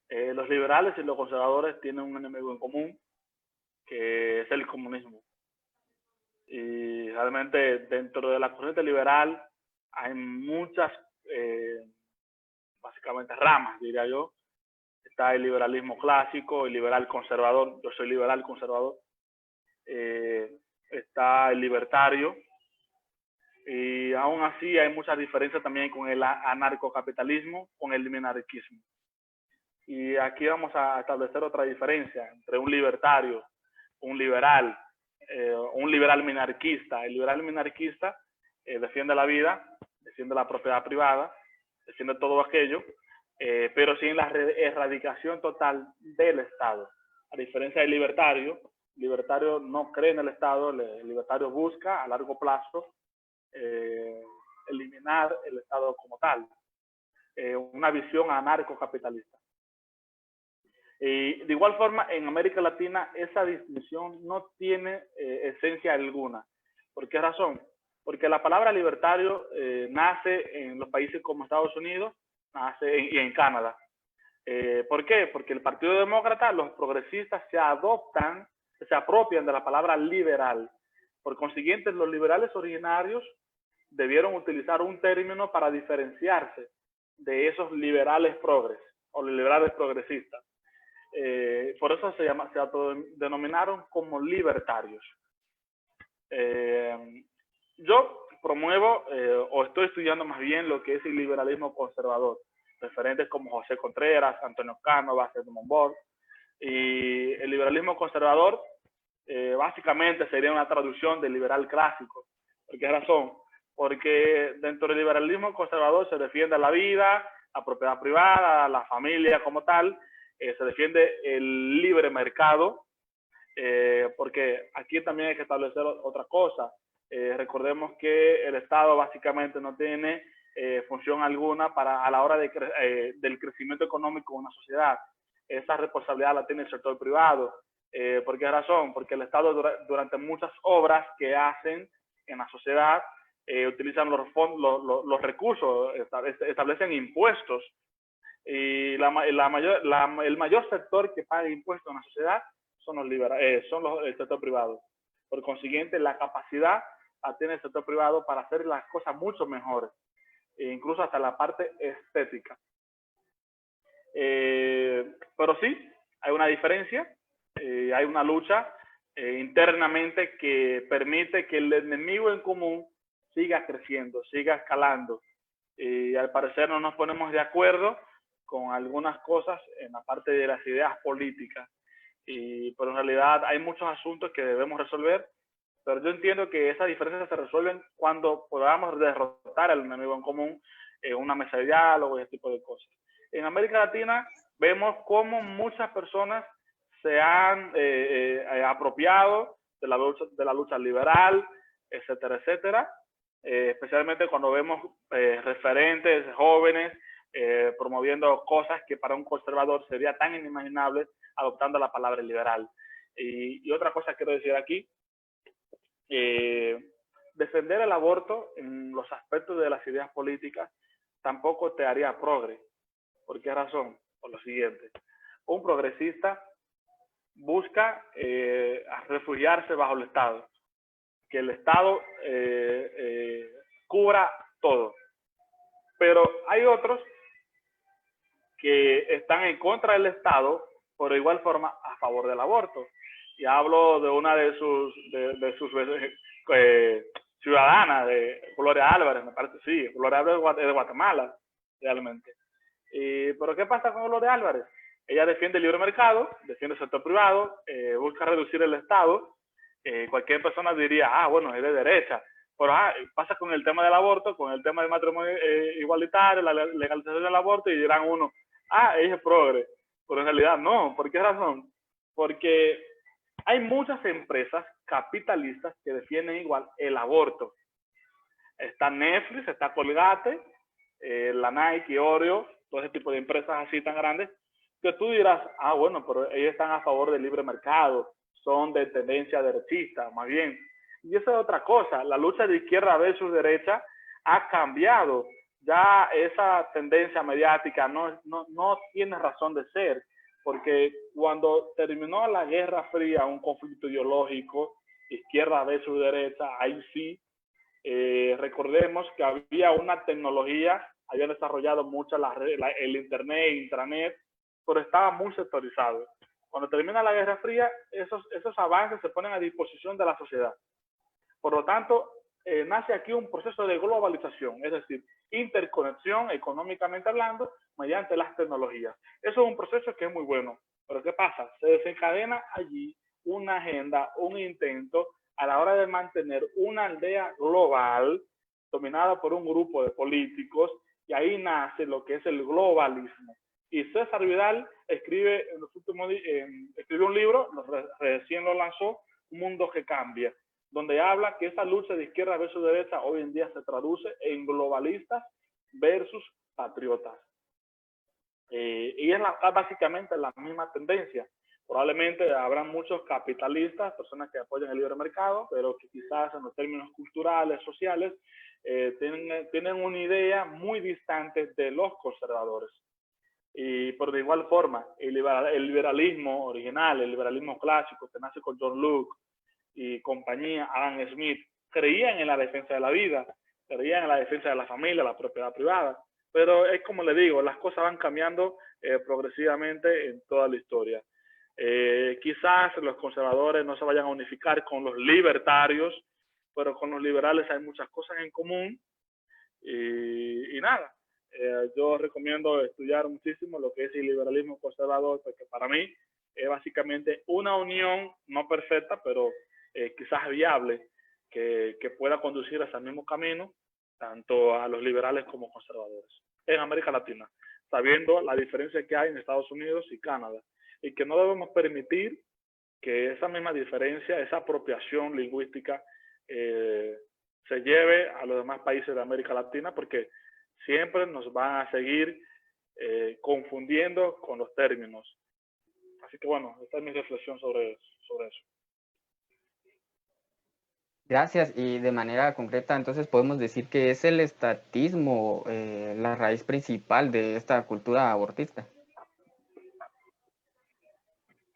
Los liberales y los conservadores tienen un enemigo en común, que es el comunismo. Y realmente dentro de la corriente liberal hay muchas, básicamente, ramas, diría yo. Está el liberalismo clásico, el liberal conservador, yo soy liberal conservador. Está el libertario, y aún así hay muchas diferencias también con el anarcocapitalismo, con el minarquismo. Y aquí vamos a establecer otra diferencia entre un libertario, un liberal minarquista. El liberal minarquista defiende la vida, defiende la propiedad privada, defiende todo aquello, pero sin la erradicación total del Estado. A diferencia del libertario, el libertario no cree en el Estado, el libertario busca a largo plazo eliminar el Estado como tal. Una visión anarcocapitalista. De igual forma, en América Latina esa distinción no tiene esencia alguna. ¿Por qué razón? Porque la palabra libertario nace en los países como Estados Unidos y en Canadá. ¿Por qué? Porque el Partido Demócrata, los progresistas se apropian de la palabra liberal. Por consiguiente, los liberales originarios debieron utilizar un término para diferenciarse de esos liberales progres o liberales progresistas. Por eso se autodenominaron como libertarios. Yo promuevo o estoy estudiando más bien lo que es el liberalismo conservador, referentes como José Contreras, Antonio Cano, Vázquez de Monbord. Y el liberalismo conservador básicamente sería una traducción del liberal clásico. ¿Por qué razón? Porque dentro del liberalismo conservador se defiende la vida, la propiedad privada, la familia como tal, se defiende el libre mercado, porque aquí también hay que establecer otra cosa. Recordemos que el Estado básicamente no tiene función alguna a la hora del crecimiento económico de una sociedad. Esa responsabilidad la tiene el sector privado. ¿Por qué razón? Porque el Estado durante muchas obras que hacen en la sociedad utilizan los recursos, establecen impuestos, y el mayor sector que paga impuestos en la sociedad son el sector privado. Por consiguiente, la capacidad la tiene el sector privado para hacer las cosas mucho mejores, incluso hasta la parte estética. Pero sí, hay una diferencia, hay una lucha internamente que permite que el enemigo en común siga creciendo, siga escalando. Y al parecer no nos ponemos de acuerdo con algunas cosas en la parte de las ideas políticas. Pero en realidad hay muchos asuntos que debemos resolver, pero yo entiendo que esas diferencias se resuelven cuando podamos derrotar al enemigo en común en una mesa de diálogo y ese tipo de cosas. En América Latina vemos cómo muchas personas se han apropiado de la lucha liberal, etcétera, etcétera. Especialmente cuando vemos referentes jóvenes promoviendo cosas que para un conservador sería tan inimaginable, adoptando la palabra liberal. Y otra cosa quiero decir aquí, defender el aborto en los aspectos de las ideas políticas tampoco te haría progre. ¿Por qué razón? Por lo siguiente. Un progresista busca refugiarse bajo el Estado, que el Estado cubra todo. Pero hay otros que están en contra del Estado, por igual forma a favor del aborto. Y hablo de una de sus ciudadanas, de Gloria Álvarez, me parece, sí, Gloria Álvarez de Guatemala, realmente. Pero ¿qué pasa con lo de Álvarez? Ella defiende el libre mercado, defiende el sector privado, busca reducir el Estado. Cualquier persona diría, bueno, es de derecha. Pero pasa con el tema del aborto, con el tema del matrimonio igualitario, la legalización del aborto, y dirán uno, ella es progre. Pero en realidad no. ¿Por qué razón? Porque hay muchas empresas capitalistas que defienden igual el aborto. Está Netflix, está Colgate, la Nike, Oreo, todo ese tipo de empresas así tan grandes, que tú dirás, bueno, pero ellos están a favor del libre mercado, son de tendencia derechista, más bien. Y eso es otra cosa, la lucha de izquierda versus derecha ha cambiado. Ya esa tendencia mediática no tiene razón de ser, porque cuando terminó la Guerra Fría, un conflicto ideológico, izquierda versus derecha, ahí sí, recordemos que había una tecnología, habían desarrollado mucho el internet, intranet, pero estaba muy sectorizado. Cuando termina la Guerra Fría, esos avances se ponen a disposición de la sociedad. Por lo tanto, nace aquí un proceso de globalización, es decir, interconexión económicamente hablando mediante las tecnologías. Eso es un proceso que es muy bueno. Pero ¿qué pasa? Se desencadena allí una agenda, un intento a la hora de mantener una aldea global dominada por un grupo de políticos, y ahí nace lo que es el globalismo. Y César Vidal escribe un libro, recién lo lanzó, Un mundo que cambia, donde habla que esa lucha de izquierda versus derecha hoy en día se traduce en globalistas versus patriotas. Y es básicamente la misma tendencia. Probablemente habrá muchos capitalistas, personas que apoyan el libre mercado, pero que quizás en los términos culturales, sociales, tienen una idea muy distante de los conservadores. Pero de igual forma, el liberalismo original, el liberalismo clásico que nace con John Locke y compañía, Adam Smith, creían en la defensa de la vida, creían en la defensa de la familia, la propiedad privada. Pero es como le digo, las cosas van cambiando progresivamente en toda la historia. Quizás los conservadores no se vayan a unificar con los libertarios, pero con los liberales hay muchas cosas en común. Y nada, yo recomiendo estudiar muchísimo lo que es el liberalismo conservador, porque para mí es básicamente una unión no perfecta, pero quizás viable, que pueda conducir a ese mismo camino, tanto a los liberales como conservadores, en América Latina, sabiendo la diferencia que hay en Estados Unidos y Canadá, y que no debemos permitir que esa misma diferencia, esa apropiación lingüística, se lleve a los demás países de América Latina, porque siempre nos van a seguir confundiendo con los términos. Así que bueno, esta es mi reflexión sobre eso. Gracias. Y de manera concreta, entonces podemos decir que es el estatismo la raíz principal de esta cultura abortista.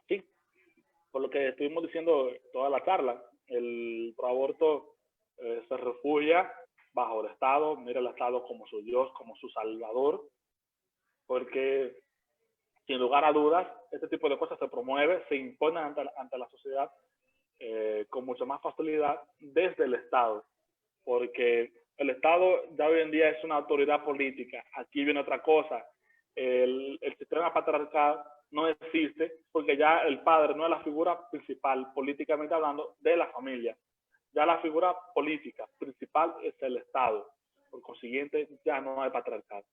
Sí, por lo que estuvimos diciendo toda la charla, el proaborto se refugia bajo el Estado, mira el Estado como su Dios, como su Salvador, porque sin lugar a dudas, este tipo de cosas se promueve, se impone ante la sociedad con mucha más facilidad desde el Estado, porque el Estado ya hoy en día es una autoridad política. Aquí viene otra cosa, el sistema patriarcal no existe porque ya el padre no es la figura principal, políticamente hablando, de la familia. Ya la figura política principal es el Estado. Por consiguiente, ya no hay patriarcado.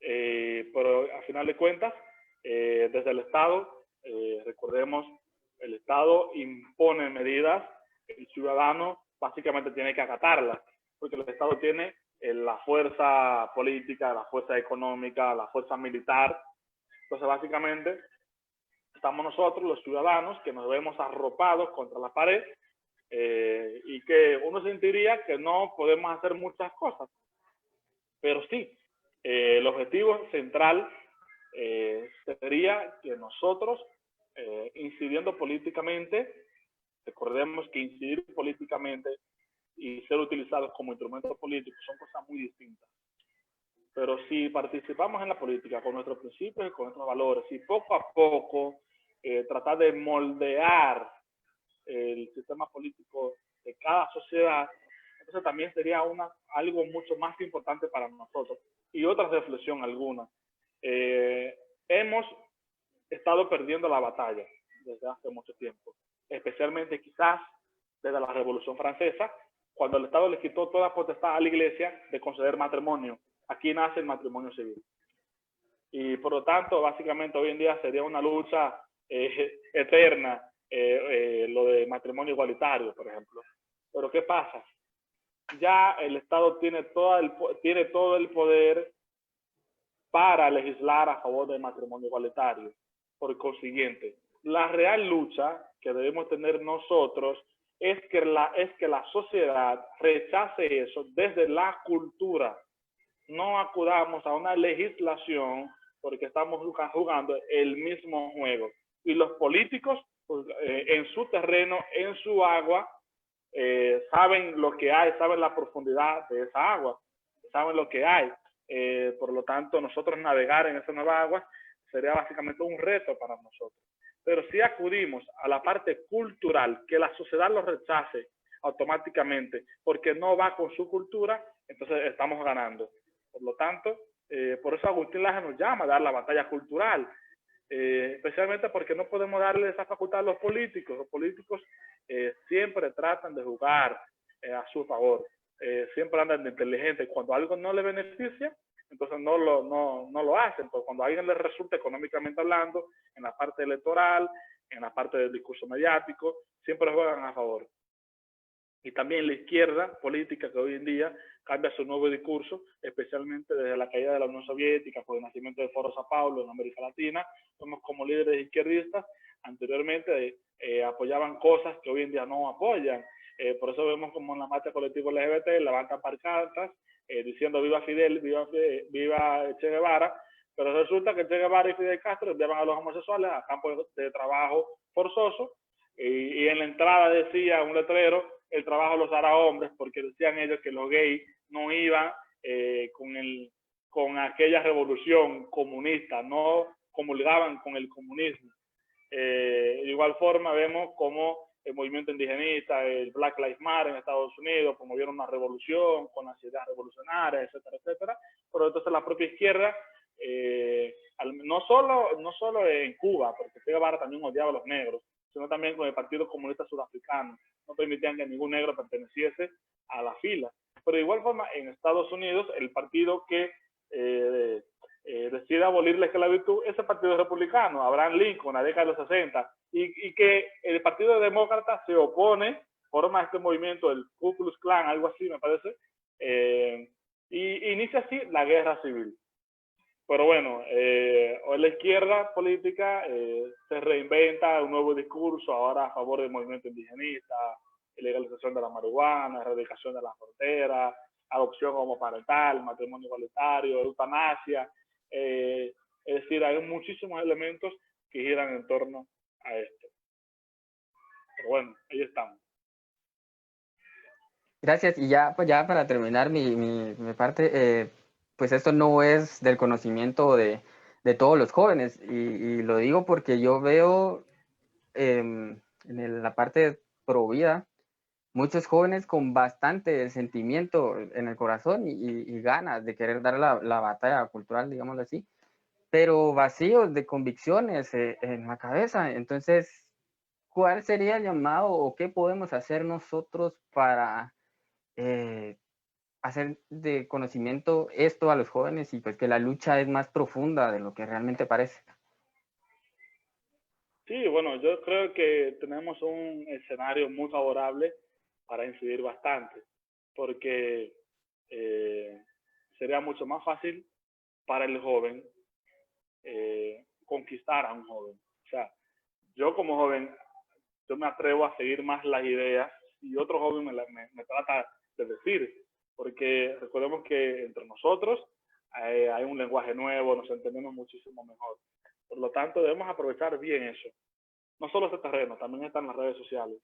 Pero a final de cuentas, desde el Estado, recordemos, el Estado impone medidas, el ciudadano básicamente tiene que acatarlas, porque el Estado tiene la fuerza política, la fuerza económica, la fuerza militar. Entonces, básicamente, estamos nosotros, los ciudadanos, que nos vemos arropados contra la pared, y que uno sentiría que no podemos hacer muchas cosas. Pero sí, el objetivo central sería que nosotros, incidiendo políticamente, recordemos que incidir políticamente y ser utilizados como instrumentos políticos son cosas muy distintas. Pero si participamos en la política con nuestros principios y con nuestros valores, y poco a poco tratar de moldear el sistema político de cada sociedad, entonces también sería algo mucho más importante para nosotros. Y otra reflexión alguna, hemos estado perdiendo la batalla desde hace mucho tiempo, especialmente quizás desde la Revolución Francesa, cuando el Estado le quitó toda potestad a la Iglesia de conceder matrimonio. Aquí nace el matrimonio civil. Y por lo tanto, básicamente hoy en día sería una lucha eterna, lo de matrimonio igualitario, por ejemplo. Pero ¿qué pasa? Ya el Estado tiene todo el poder para legislar a favor del matrimonio igualitario. Por consiguiente, la real lucha que debemos tener nosotros es que la sociedad rechace eso desde la cultura. No acudamos a una legislación porque estamos jugando el mismo juego. Y los políticos, pues, en su terreno, en su agua, saben lo que hay, saben la profundidad de esa agua, saben lo que hay. Por lo tanto, nosotros navegar en esa nueva agua sería básicamente un reto para nosotros. Pero si acudimos a la parte cultural, que la sociedad lo rechace automáticamente porque no va con su cultura, entonces estamos ganando. Por lo tanto, por eso Agustín Laje nos llama a dar la batalla cultural, especialmente porque no podemos darle esa facultad a los políticos. Los políticos siempre tratan de jugar a su favor, siempre andan de inteligentes. Cuando algo no le beneficia, entonces no lo hacen. Pero cuando a alguien le resulta económicamente hablando, en la parte electoral, en la parte del discurso mediático, siempre juegan a favor. Y también la izquierda política, que hoy en día cambia su nuevo discurso, especialmente desde la caída de la Unión Soviética, por el nacimiento del Foro Sao Paulo en América Latina. Somos como líderes izquierdistas, anteriormente apoyaban cosas que hoy en día no apoyan. Por eso vemos como en la marcha colectiva LGBT levantan pancartas diciendo viva Fidel, viva Che Guevara, pero resulta que Che Guevara y Fidel Castro enviaban a los homosexuales a campos de trabajo forzoso, y en la entrada decía un letrero: el trabajo los hará hombres, porque decían ellos que los gays no iban con aquella revolución comunista, no comulgaban con el comunismo. De igual forma vemos como el movimiento indigenista, el Black Lives Matter en Estados Unidos, promovieron una revolución con las ideas revolucionarias, etcétera, etcétera. Pero entonces la propia izquierda, no solo en Cuba, porque Che Guevara también odiaba a los negros, sino también con el Partido Comunista Sudafricano. No permitían que ningún negro perteneciese a la fila. Pero de igual forma, en Estados Unidos, el partido que decide abolir la esclavitud es el Partido Republicano, Abraham Lincoln, en la década de los 60, y que el Partido Demócrata se opone, forma este movimiento, el Ku Klux Klan, algo así me parece, y inicia así la guerra civil. Pero bueno, hoy la izquierda política se reinventa un nuevo discurso, ahora a favor del movimiento indigenista, legalización de la marihuana, erradicación de las fronteras, adopción homoparental, matrimonio igualitario, eutanasia. Es decir, hay muchísimos elementos que giran en torno a esto. Pero bueno, ahí estamos. Gracias. Y ya, pues ya para terminar mi parte, pues esto no es del conocimiento de todos los jóvenes. Y lo digo porque yo veo en la parte pro vida muchos jóvenes con bastante sentimiento en el corazón y ganas de querer dar la batalla cultural, digámoslo así, pero vacíos de convicciones en la cabeza. Entonces, ¿cuál sería el llamado o qué podemos hacer nosotros para hacer de conocimiento esto a los jóvenes y pues que la lucha es más profunda de lo que realmente parece? Sí, bueno, yo creo que tenemos un escenario muy favorable para incidir bastante, porque sería mucho más fácil para el joven conquistar a un joven. O sea, yo como joven, yo me atrevo a seguir más las ideas y otro joven me trata de decir, porque recordemos que entre nosotros hay un lenguaje nuevo, nos entendemos muchísimo mejor. Por lo tanto, debemos aprovechar bien eso. No solo este terreno, también están las redes sociales.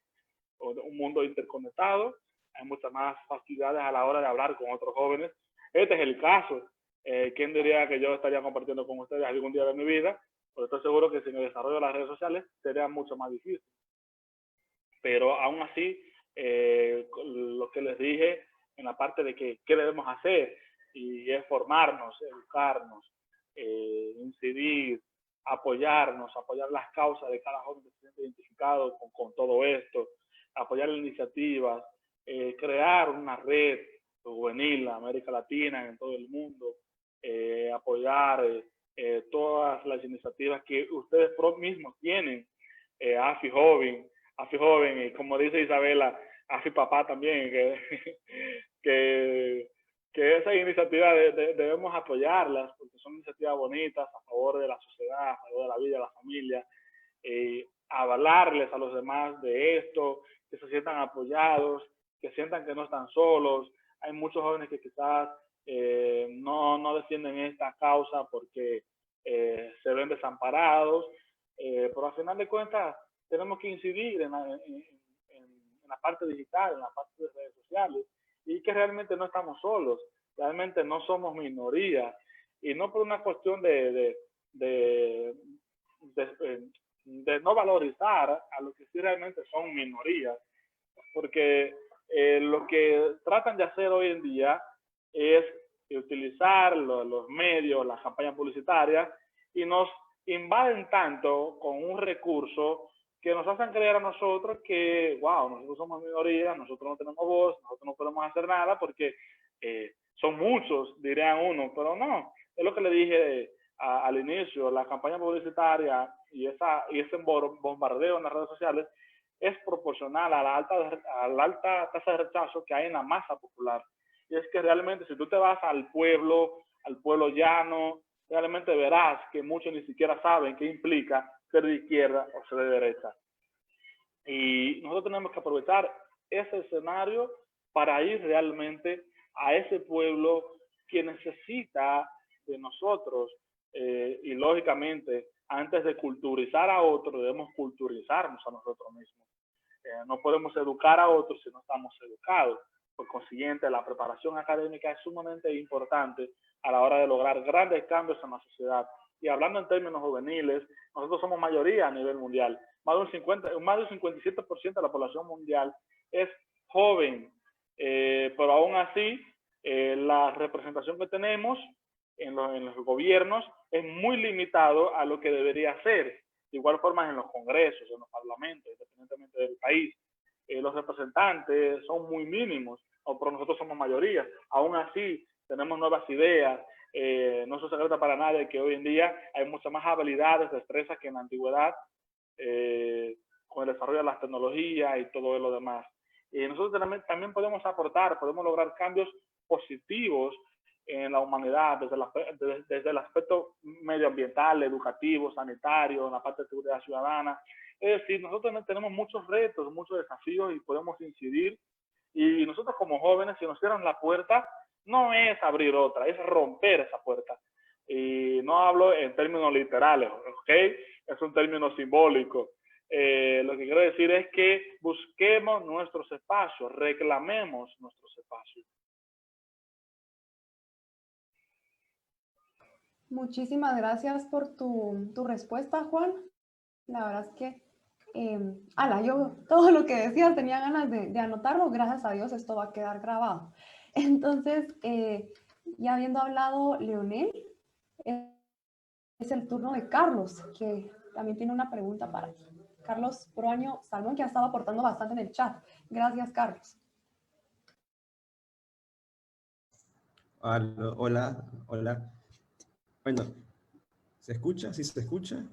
Un mundo interconectado, hay muchas más facilidades a la hora de hablar con otros jóvenes. Este es el caso. ¿Quién diría que yo estaría compartiendo con ustedes algún día de mi vida? Pero estoy seguro que sin el desarrollo de las redes sociales sería mucho más difícil. Pero aún así, lo que les dije en la parte de que qué debemos hacer, y es formarnos, educarnos, incidir, apoyarnos, apoyar las causas de cada joven que se siente identificado con todo esto, apoyar iniciativas, crear una red juvenil en América Latina, en todo el mundo, apoyar todas las iniciativas que ustedes mismos tienen, AFI Joven, y como dice Isabela, AFI Papá también, que esas iniciativas debemos apoyarlas porque son iniciativas bonitas a favor de la sociedad, a favor de la vida, de la familia, avalarles a los demás de esto, que se sientan apoyados, que sientan que no están solos. Hay muchos jóvenes que quizás no defienden esta causa porque se ven desamparados, pero al final de cuentas tenemos que incidir en la parte digital, en la parte de redes sociales, y que realmente no estamos solos, realmente no somos minoría, y no por una cuestión de no valorizar a los que sí realmente son minorías, porque lo que tratan de hacer hoy en día es utilizar los medios, las campañas publicitarias, y nos invaden tanto con un recurso que nos hacen creer a nosotros que, wow, nosotros somos minoría, nosotros no tenemos voz, nosotros no podemos hacer nada porque son muchos, dirían uno, pero no, es lo que le dije al inicio, la campaña publicitaria y ese bombardeo en las redes sociales es proporcional a la alta tasa de rechazo que hay en la masa popular. Y es que realmente si tú te vas al pueblo llano, realmente verás que muchos ni siquiera saben qué implica ser de izquierda o ser de derecha. Y nosotros tenemos que aprovechar ese escenario para ir realmente a ese pueblo que necesita de nosotros. Y lógicamente, antes de culturizar a otros, debemos culturizarnos a nosotros mismos. No podemos educar a otros si no estamos educados. Por consiguiente, la preparación académica es sumamente importante a la hora de lograr grandes cambios en la sociedad. Y hablando en términos juveniles, nosotros somos mayoría a nivel mundial. Más del 57% de la población mundial es joven, pero aún así, la representación que tenemos en los gobiernos es muy limitado a lo que debería ser. De igual forma en los congresos, en los parlamentos, independientemente del país. Los representantes son muy mínimos, pero nosotros somos mayoría. Aún así, tenemos nuevas ideas. No se secreta para nadie que hoy en día hay muchas más habilidades, destrezas que en la antigüedad, con el desarrollo de las tecnologías y todo lo demás. Y nosotros también podemos aportar, podemos lograr cambios positivos en la humanidad desde el aspecto medioambiental, educativo, sanitario, en la parte de seguridad ciudadana. Es decir, nosotros tenemos muchos retos, muchos desafíos y podemos incidir. Y nosotros como jóvenes, si nos cierran la puerta, no es abrir otra, es romper esa puerta. Y no hablo en términos literales, ¿ok? Es un término simbólico. Lo que quiero decir es que busquemos nuestros espacios, reclamemos nuestros espacios. Muchísimas gracias por tu respuesta, Juan. La verdad es que, yo todo lo que decías tenía ganas de anotarlo. Gracias a Dios esto va a quedar grabado. Entonces, ya habiendo hablado Leonel, es el turno de Carlos, que también tiene una pregunta para ti. Carlos Proaño Salmón, que ha estado aportando bastante en el chat. Gracias, Carlos. Hola. Bueno, ¿se escucha? ¿Sí se escucha?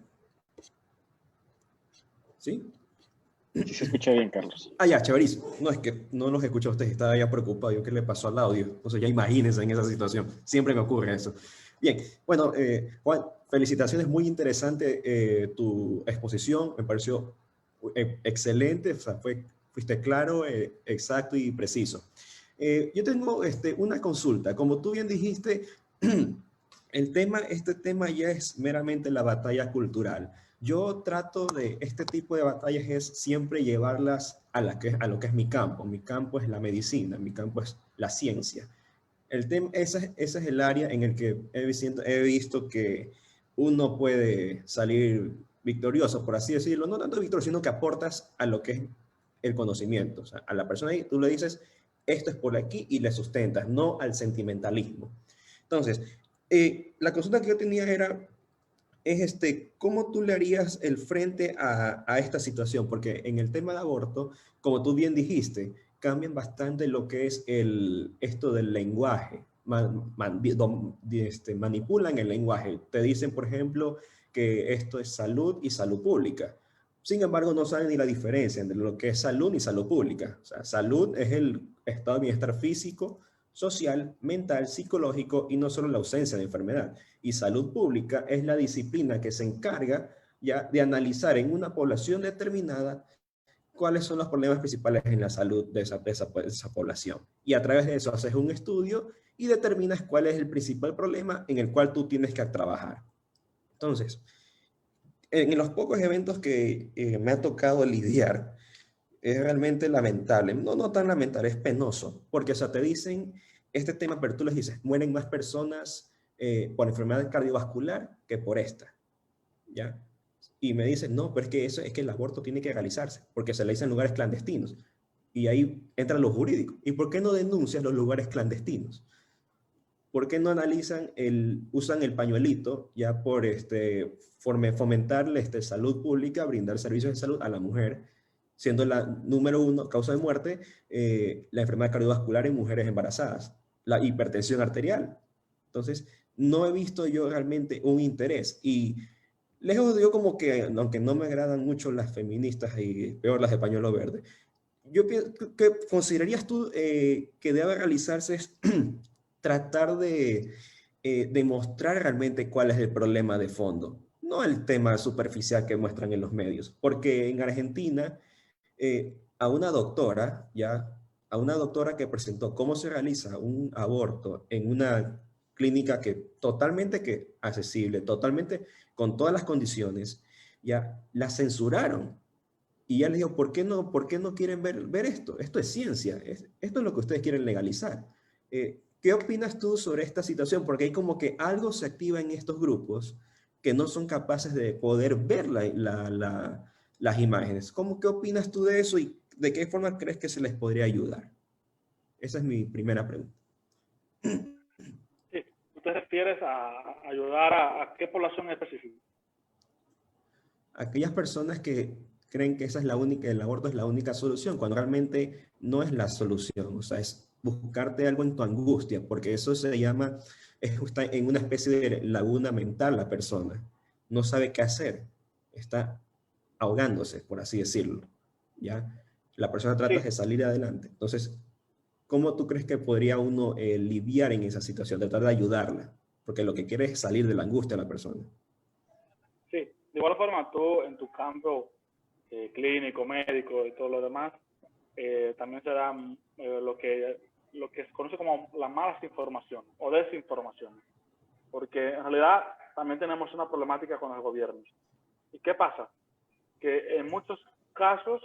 ¿Sí? Sí se escucha bien, Carlos. Ya, chéverísimo. No, es que no los escucho a ustedes, estaba ya preocupado. Yo, ¿qué le pasó al audio? Entonces ya imagínense en esa situación. Siempre me ocurre eso. Bien, bueno, Juan, felicitaciones, muy interesante tu exposición. Me pareció excelente, o sea, fuiste claro, exacto y preciso. Yo tengo una consulta. Como tú bien dijiste, este tema ya es meramente la batalla cultural. Yo trato de este tipo de batallas es siempre llevarlas a lo que es mi campo. Mi campo es la medicina, mi campo es la ciencia. Ese es el área en el que he visto que uno puede salir victorioso, por así decirlo. No tanto victorioso, sino que aportas a lo que es el conocimiento. O sea, a la persona ahí tú le dices, esto es por aquí y le sustentas, no al sentimentalismo. Entonces, La consulta que yo tenía es ¿cómo tú le harías el frente a esta situación? Porque en el tema de aborto, como tú bien dijiste, cambian bastante lo que es esto del lenguaje. Manipulan el lenguaje. Te dicen, por ejemplo, que esto es salud y salud pública. Sin embargo, no saben ni la diferencia entre lo que es salud y salud pública. O sea, salud es el estado de bienestar físico, social, mental, psicológico y no solo la ausencia de enfermedad. Y salud pública es la disciplina que se encarga ya de analizar en una población determinada cuáles son los problemas principales en la salud de esa población. Y a través de eso haces un estudio y determinas cuál es el principal problema en el cual tú tienes que trabajar. Entonces, en los pocos eventos que me ha tocado lidiar, es realmente lamentable. No, no tan lamentable, es penoso. Porque, o sea, te dicen este tema, pero tú les dices, mueren más personas por enfermedad cardiovascular que por esta. ¿Ya? Y me dicen, no, pero es que eso es que el aborto tiene que realizarse, porque se realiza en lugares clandestinos. Y ahí entra lo jurídico. ¿Y por qué no denuncias los lugares clandestinos? ¿Por qué no usan el pañuelito ya por fomentarle salud pública, brindar servicios de salud a la mujer, siendo la número 1 causa de muerte la enfermedad cardiovascular en mujeres embarazadas, la hipertensión arterial? Entonces, no he visto yo realmente un interés. Y lejos de yo como que, aunque no me agradan mucho las feministas y peor las de pañuelo verde, yo pienso que considerarías tú que debe realizarse tratar de demostrar realmente cuál es el problema de fondo, no el tema superficial que muestran en los medios, porque en Argentina a una doctora, ya, a una doctora que presentó cómo se realiza un aborto en una clínica totalmente accesible, totalmente con todas las condiciones, ya la censuraron. Y ya les digo, por qué no quieren ver esto? Esto es ciencia, esto es lo que ustedes quieren legalizar. ¿Qué opinas tú sobre esta situación? Porque hay como que algo se activa en estos grupos que no son capaces de poder ver las imágenes. ¿Qué opinas tú de eso y de qué forma crees que se les podría ayudar? Esa es mi primera pregunta. Sí, ¿tú te refieres a ayudar a qué población específica? Aquellas personas que creen que esa es el aborto es la única solución, cuando realmente no es la solución. O sea, es buscarte algo en tu angustia, porque eso se llama, está en una especie de laguna mental la persona. No sabe qué hacer. Está ahogándose, por así decirlo. ¿Ya? La persona trata Sí, de salir adelante. Entonces, ¿cómo tú crees que podría uno lidiar en esa situación? Tratar de ayudarla, porque lo que quiere es salir de la angustia de la persona. sí. De igual forma, tú en tu campo clínico, médico y todo lo demás, también se da lo que se conoce como las malas informaciones o desinformación. Porque en realidad también tenemos una problemática con los gobiernos. ¿Y qué pasa? Que en muchos casos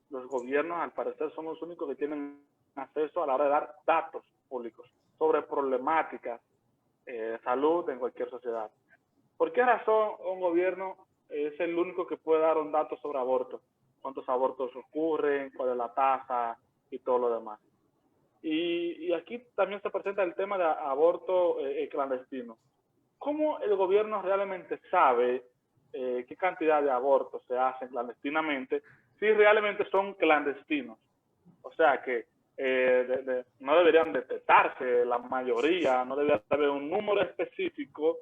los gobiernos al parecer son los únicos que tienen acceso a la hora de dar datos públicos sobre problemáticas de salud en cualquier sociedad. ¿Por qué razón un gobierno es el único que puede dar un dato sobre abortos? ¿Cuántos abortos ocurren? ¿Cuál es la tasa? Y todo lo demás. Y aquí también se presenta el tema de aborto clandestino. ¿Cómo el gobierno realmente sabe qué cantidad de abortos se hacen clandestinamente si realmente son clandestinos? O sea que no deberían detectarse la mayoría, no debería haber un número específico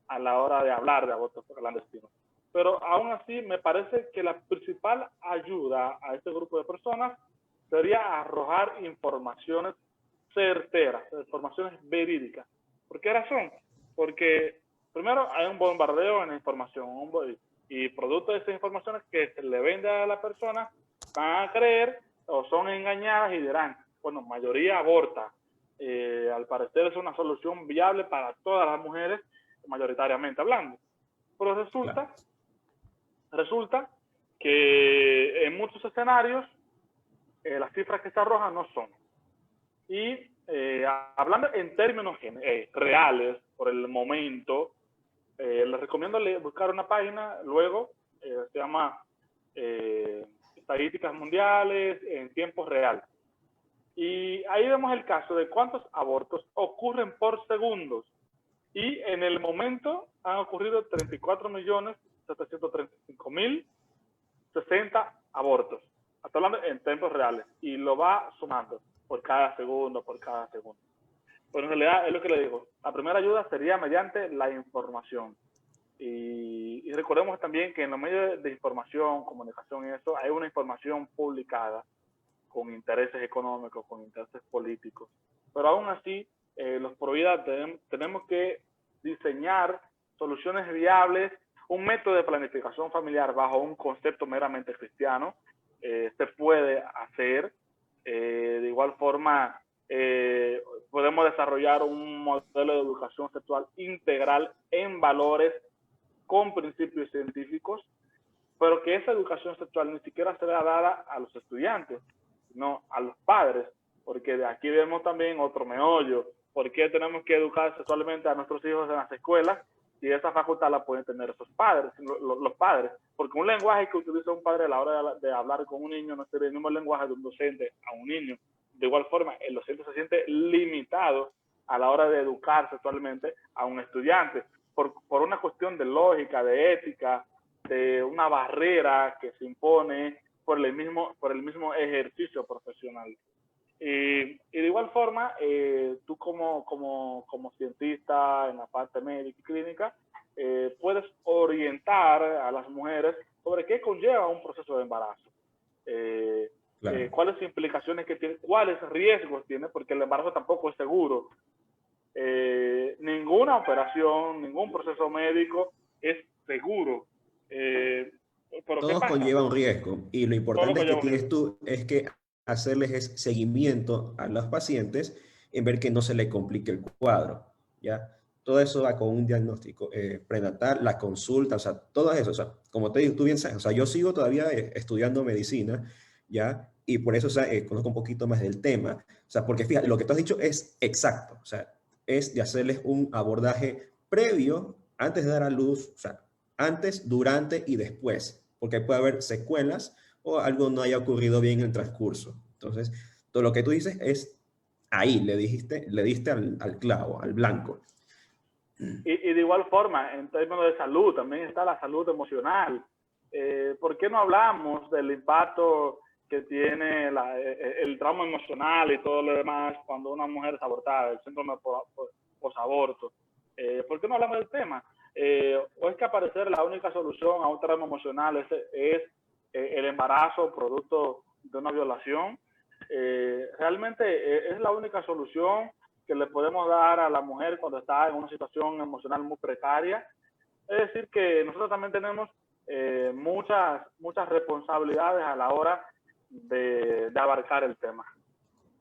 a la hora de hablar de abortos clandestinos. Pero aún así me parece que la principal ayuda a este grupo de personas sería arrojar informaciones certeras, informaciones verídicas. ¿Por qué razón? Porque primero hay un bombardeo en la información y producto de esas informaciones que se le vende a la persona van a creer o son engañadas y dirán, bueno, mayoría aborta. Al parecer es una solución viable para todas las mujeres, mayoritariamente hablando. Pero resulta que en muchos escenarios las cifras que se arrojan no son. Y hablando en términos reales, por el momento, les recomiendo buscar una página, luego se llama Estadísticas Mundiales en Tiempo Real. Y ahí vemos el caso de cuántos abortos ocurren por segundos y en el momento han ocurrido 34.735.060 abortos. Estoy hablando en tiempos reales, y lo va sumando por cada segundo, por cada segundo. Pero en realidad es lo que le digo, la primera ayuda sería mediante la información. Y recordemos también que en los medios de información, comunicación y eso, hay una información publicada con intereses económicos, con intereses políticos. Pero aún así, los Provida tenemos que diseñar soluciones viables, un método de planificación familiar bajo un concepto meramente cristiano, se puede hacer. De igual forma, podemos desarrollar un modelo de educación sexual integral en valores con principios científicos, pero que esa educación sexual ni siquiera será dada a los estudiantes, sino a los padres, porque de aquí vemos también otro meollo. ¿Por qué tenemos que educar sexualmente a nuestros hijos en las escuelas si esa facultad la pueden tener esos padres, los padres? Porque un lenguaje que utiliza un padre a la hora de hablar con un niño no sería el mismo lenguaje de un docente a un niño. De igual forma, el docente se siente limitado a la hora de educar sexualmente a un estudiante, por una cuestión de lógica, de ética, de una barrera que se impone por el mismo ejercicio profesional. Y de igual forma, tú como cientista en la parte médica y clínica, puedes orientar a las mujeres sobre qué conlleva un proceso de embarazo. Claro. Cuáles implicaciones que tiene, cuáles riesgos tiene, porque el embarazo tampoco es seguro. Ninguna operación, ningún proceso médico es seguro. Pero todos conllevan un riesgo, y lo importante que tienes tú es que hacerles seguimiento a los pacientes en ver que no se le complique el cuadro, ¿ya? Todo eso va con un diagnóstico prenatal, la consulta, o sea, todo eso, o sea, como te digo, tú bien sabes, o sea, yo sigo todavía estudiando medicina, ¿ya? Y por eso, o sea, conozco un poquito más del tema, o sea, porque fíjate, lo que tú has dicho es exacto, o sea, es de hacerles un abordaje previo antes de dar a luz, o sea, antes, durante y después, porque puede haber secuelas o algo no haya ocurrido bien en el transcurso. Entonces, todo lo que tú dices es ahí, le diste al clavo, al blanco. Y de igual forma, en términos de salud, también está la salud emocional. ¿Por qué no hablamos del impacto que tiene el trauma emocional y todo lo demás cuando una mujer es abortada, el síndrome posaborto? ¿Por qué no hablamos del tema? ¿O es que aparecer la única solución a un trauma emocional es el embarazo producto de una violación? Realmente es la única solución que le podemos dar a la mujer cuando está en una situación emocional muy precaria. Es decir, que nosotros también tenemos muchas responsabilidades a la hora de abarcar el tema.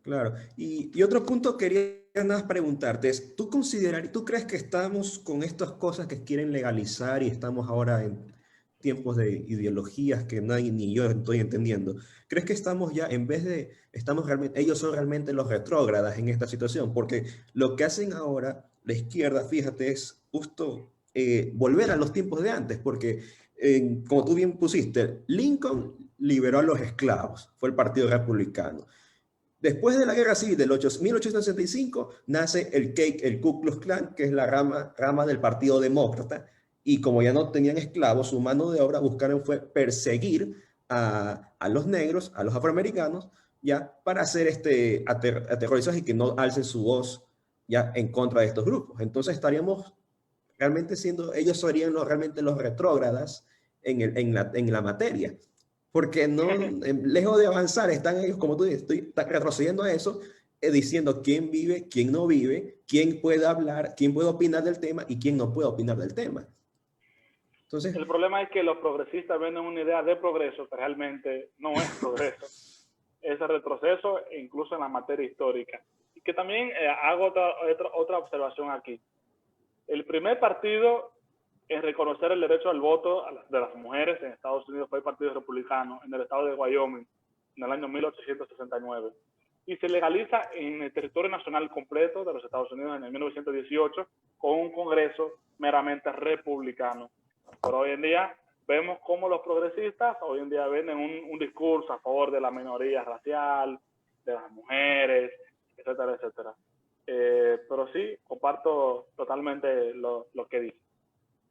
Claro. Y otro punto quería nada más preguntarte es, ¿tú crees que estamos con estas cosas que quieren legalizar y estamos ahora en tiempos de ideologías que nadie ni yo estoy entendiendo? ¿Crees que estamos ya, en vez de, ellos son realmente los retrógradas en esta situación? Porque lo que hacen ahora la izquierda, fíjate, es justo volver a los tiempos de antes, porque como tú bien pusiste, Lincoln liberó a los esclavos, fue el Partido Republicano. Después de la Guerra Civil del 1865, nace el Ku Klux Klan, que es la rama del Partido Demócrata, y como ya no tenían esclavos, su mano de obra buscaron fue perseguir a los negros, a los afroamericanos, ya para hacer aterrorizar y que no alcen su voz ya en contra de estos grupos. Entonces estaríamos realmente ellos serían realmente los retrógradas en la materia. Porque no, lejos de avanzar, están ellos, como tú dices, están retrocediendo a eso, diciendo quién vive, quién no vive, quién puede hablar, quién puede opinar del tema y quién no puede opinar del tema. Entonces, el problema es que los progresistas venden una idea de progreso que realmente no es progreso. Es retroceso, incluso en la materia histórica. Y que también hago otra observación aquí. El primer partido en reconocer el derecho al voto de las mujeres en Estados Unidos fue el Partido Republicano en el estado de Wyoming en el año 1869. Y se legaliza en el territorio nacional completo de los Estados Unidos en el 1918 con un Congreso meramente republicano. Pero hoy en día vemos cómo los progresistas hoy en día venden un discurso a favor de la minoría racial, de las mujeres, etcétera, etcétera. pero sí, comparto totalmente lo que dices.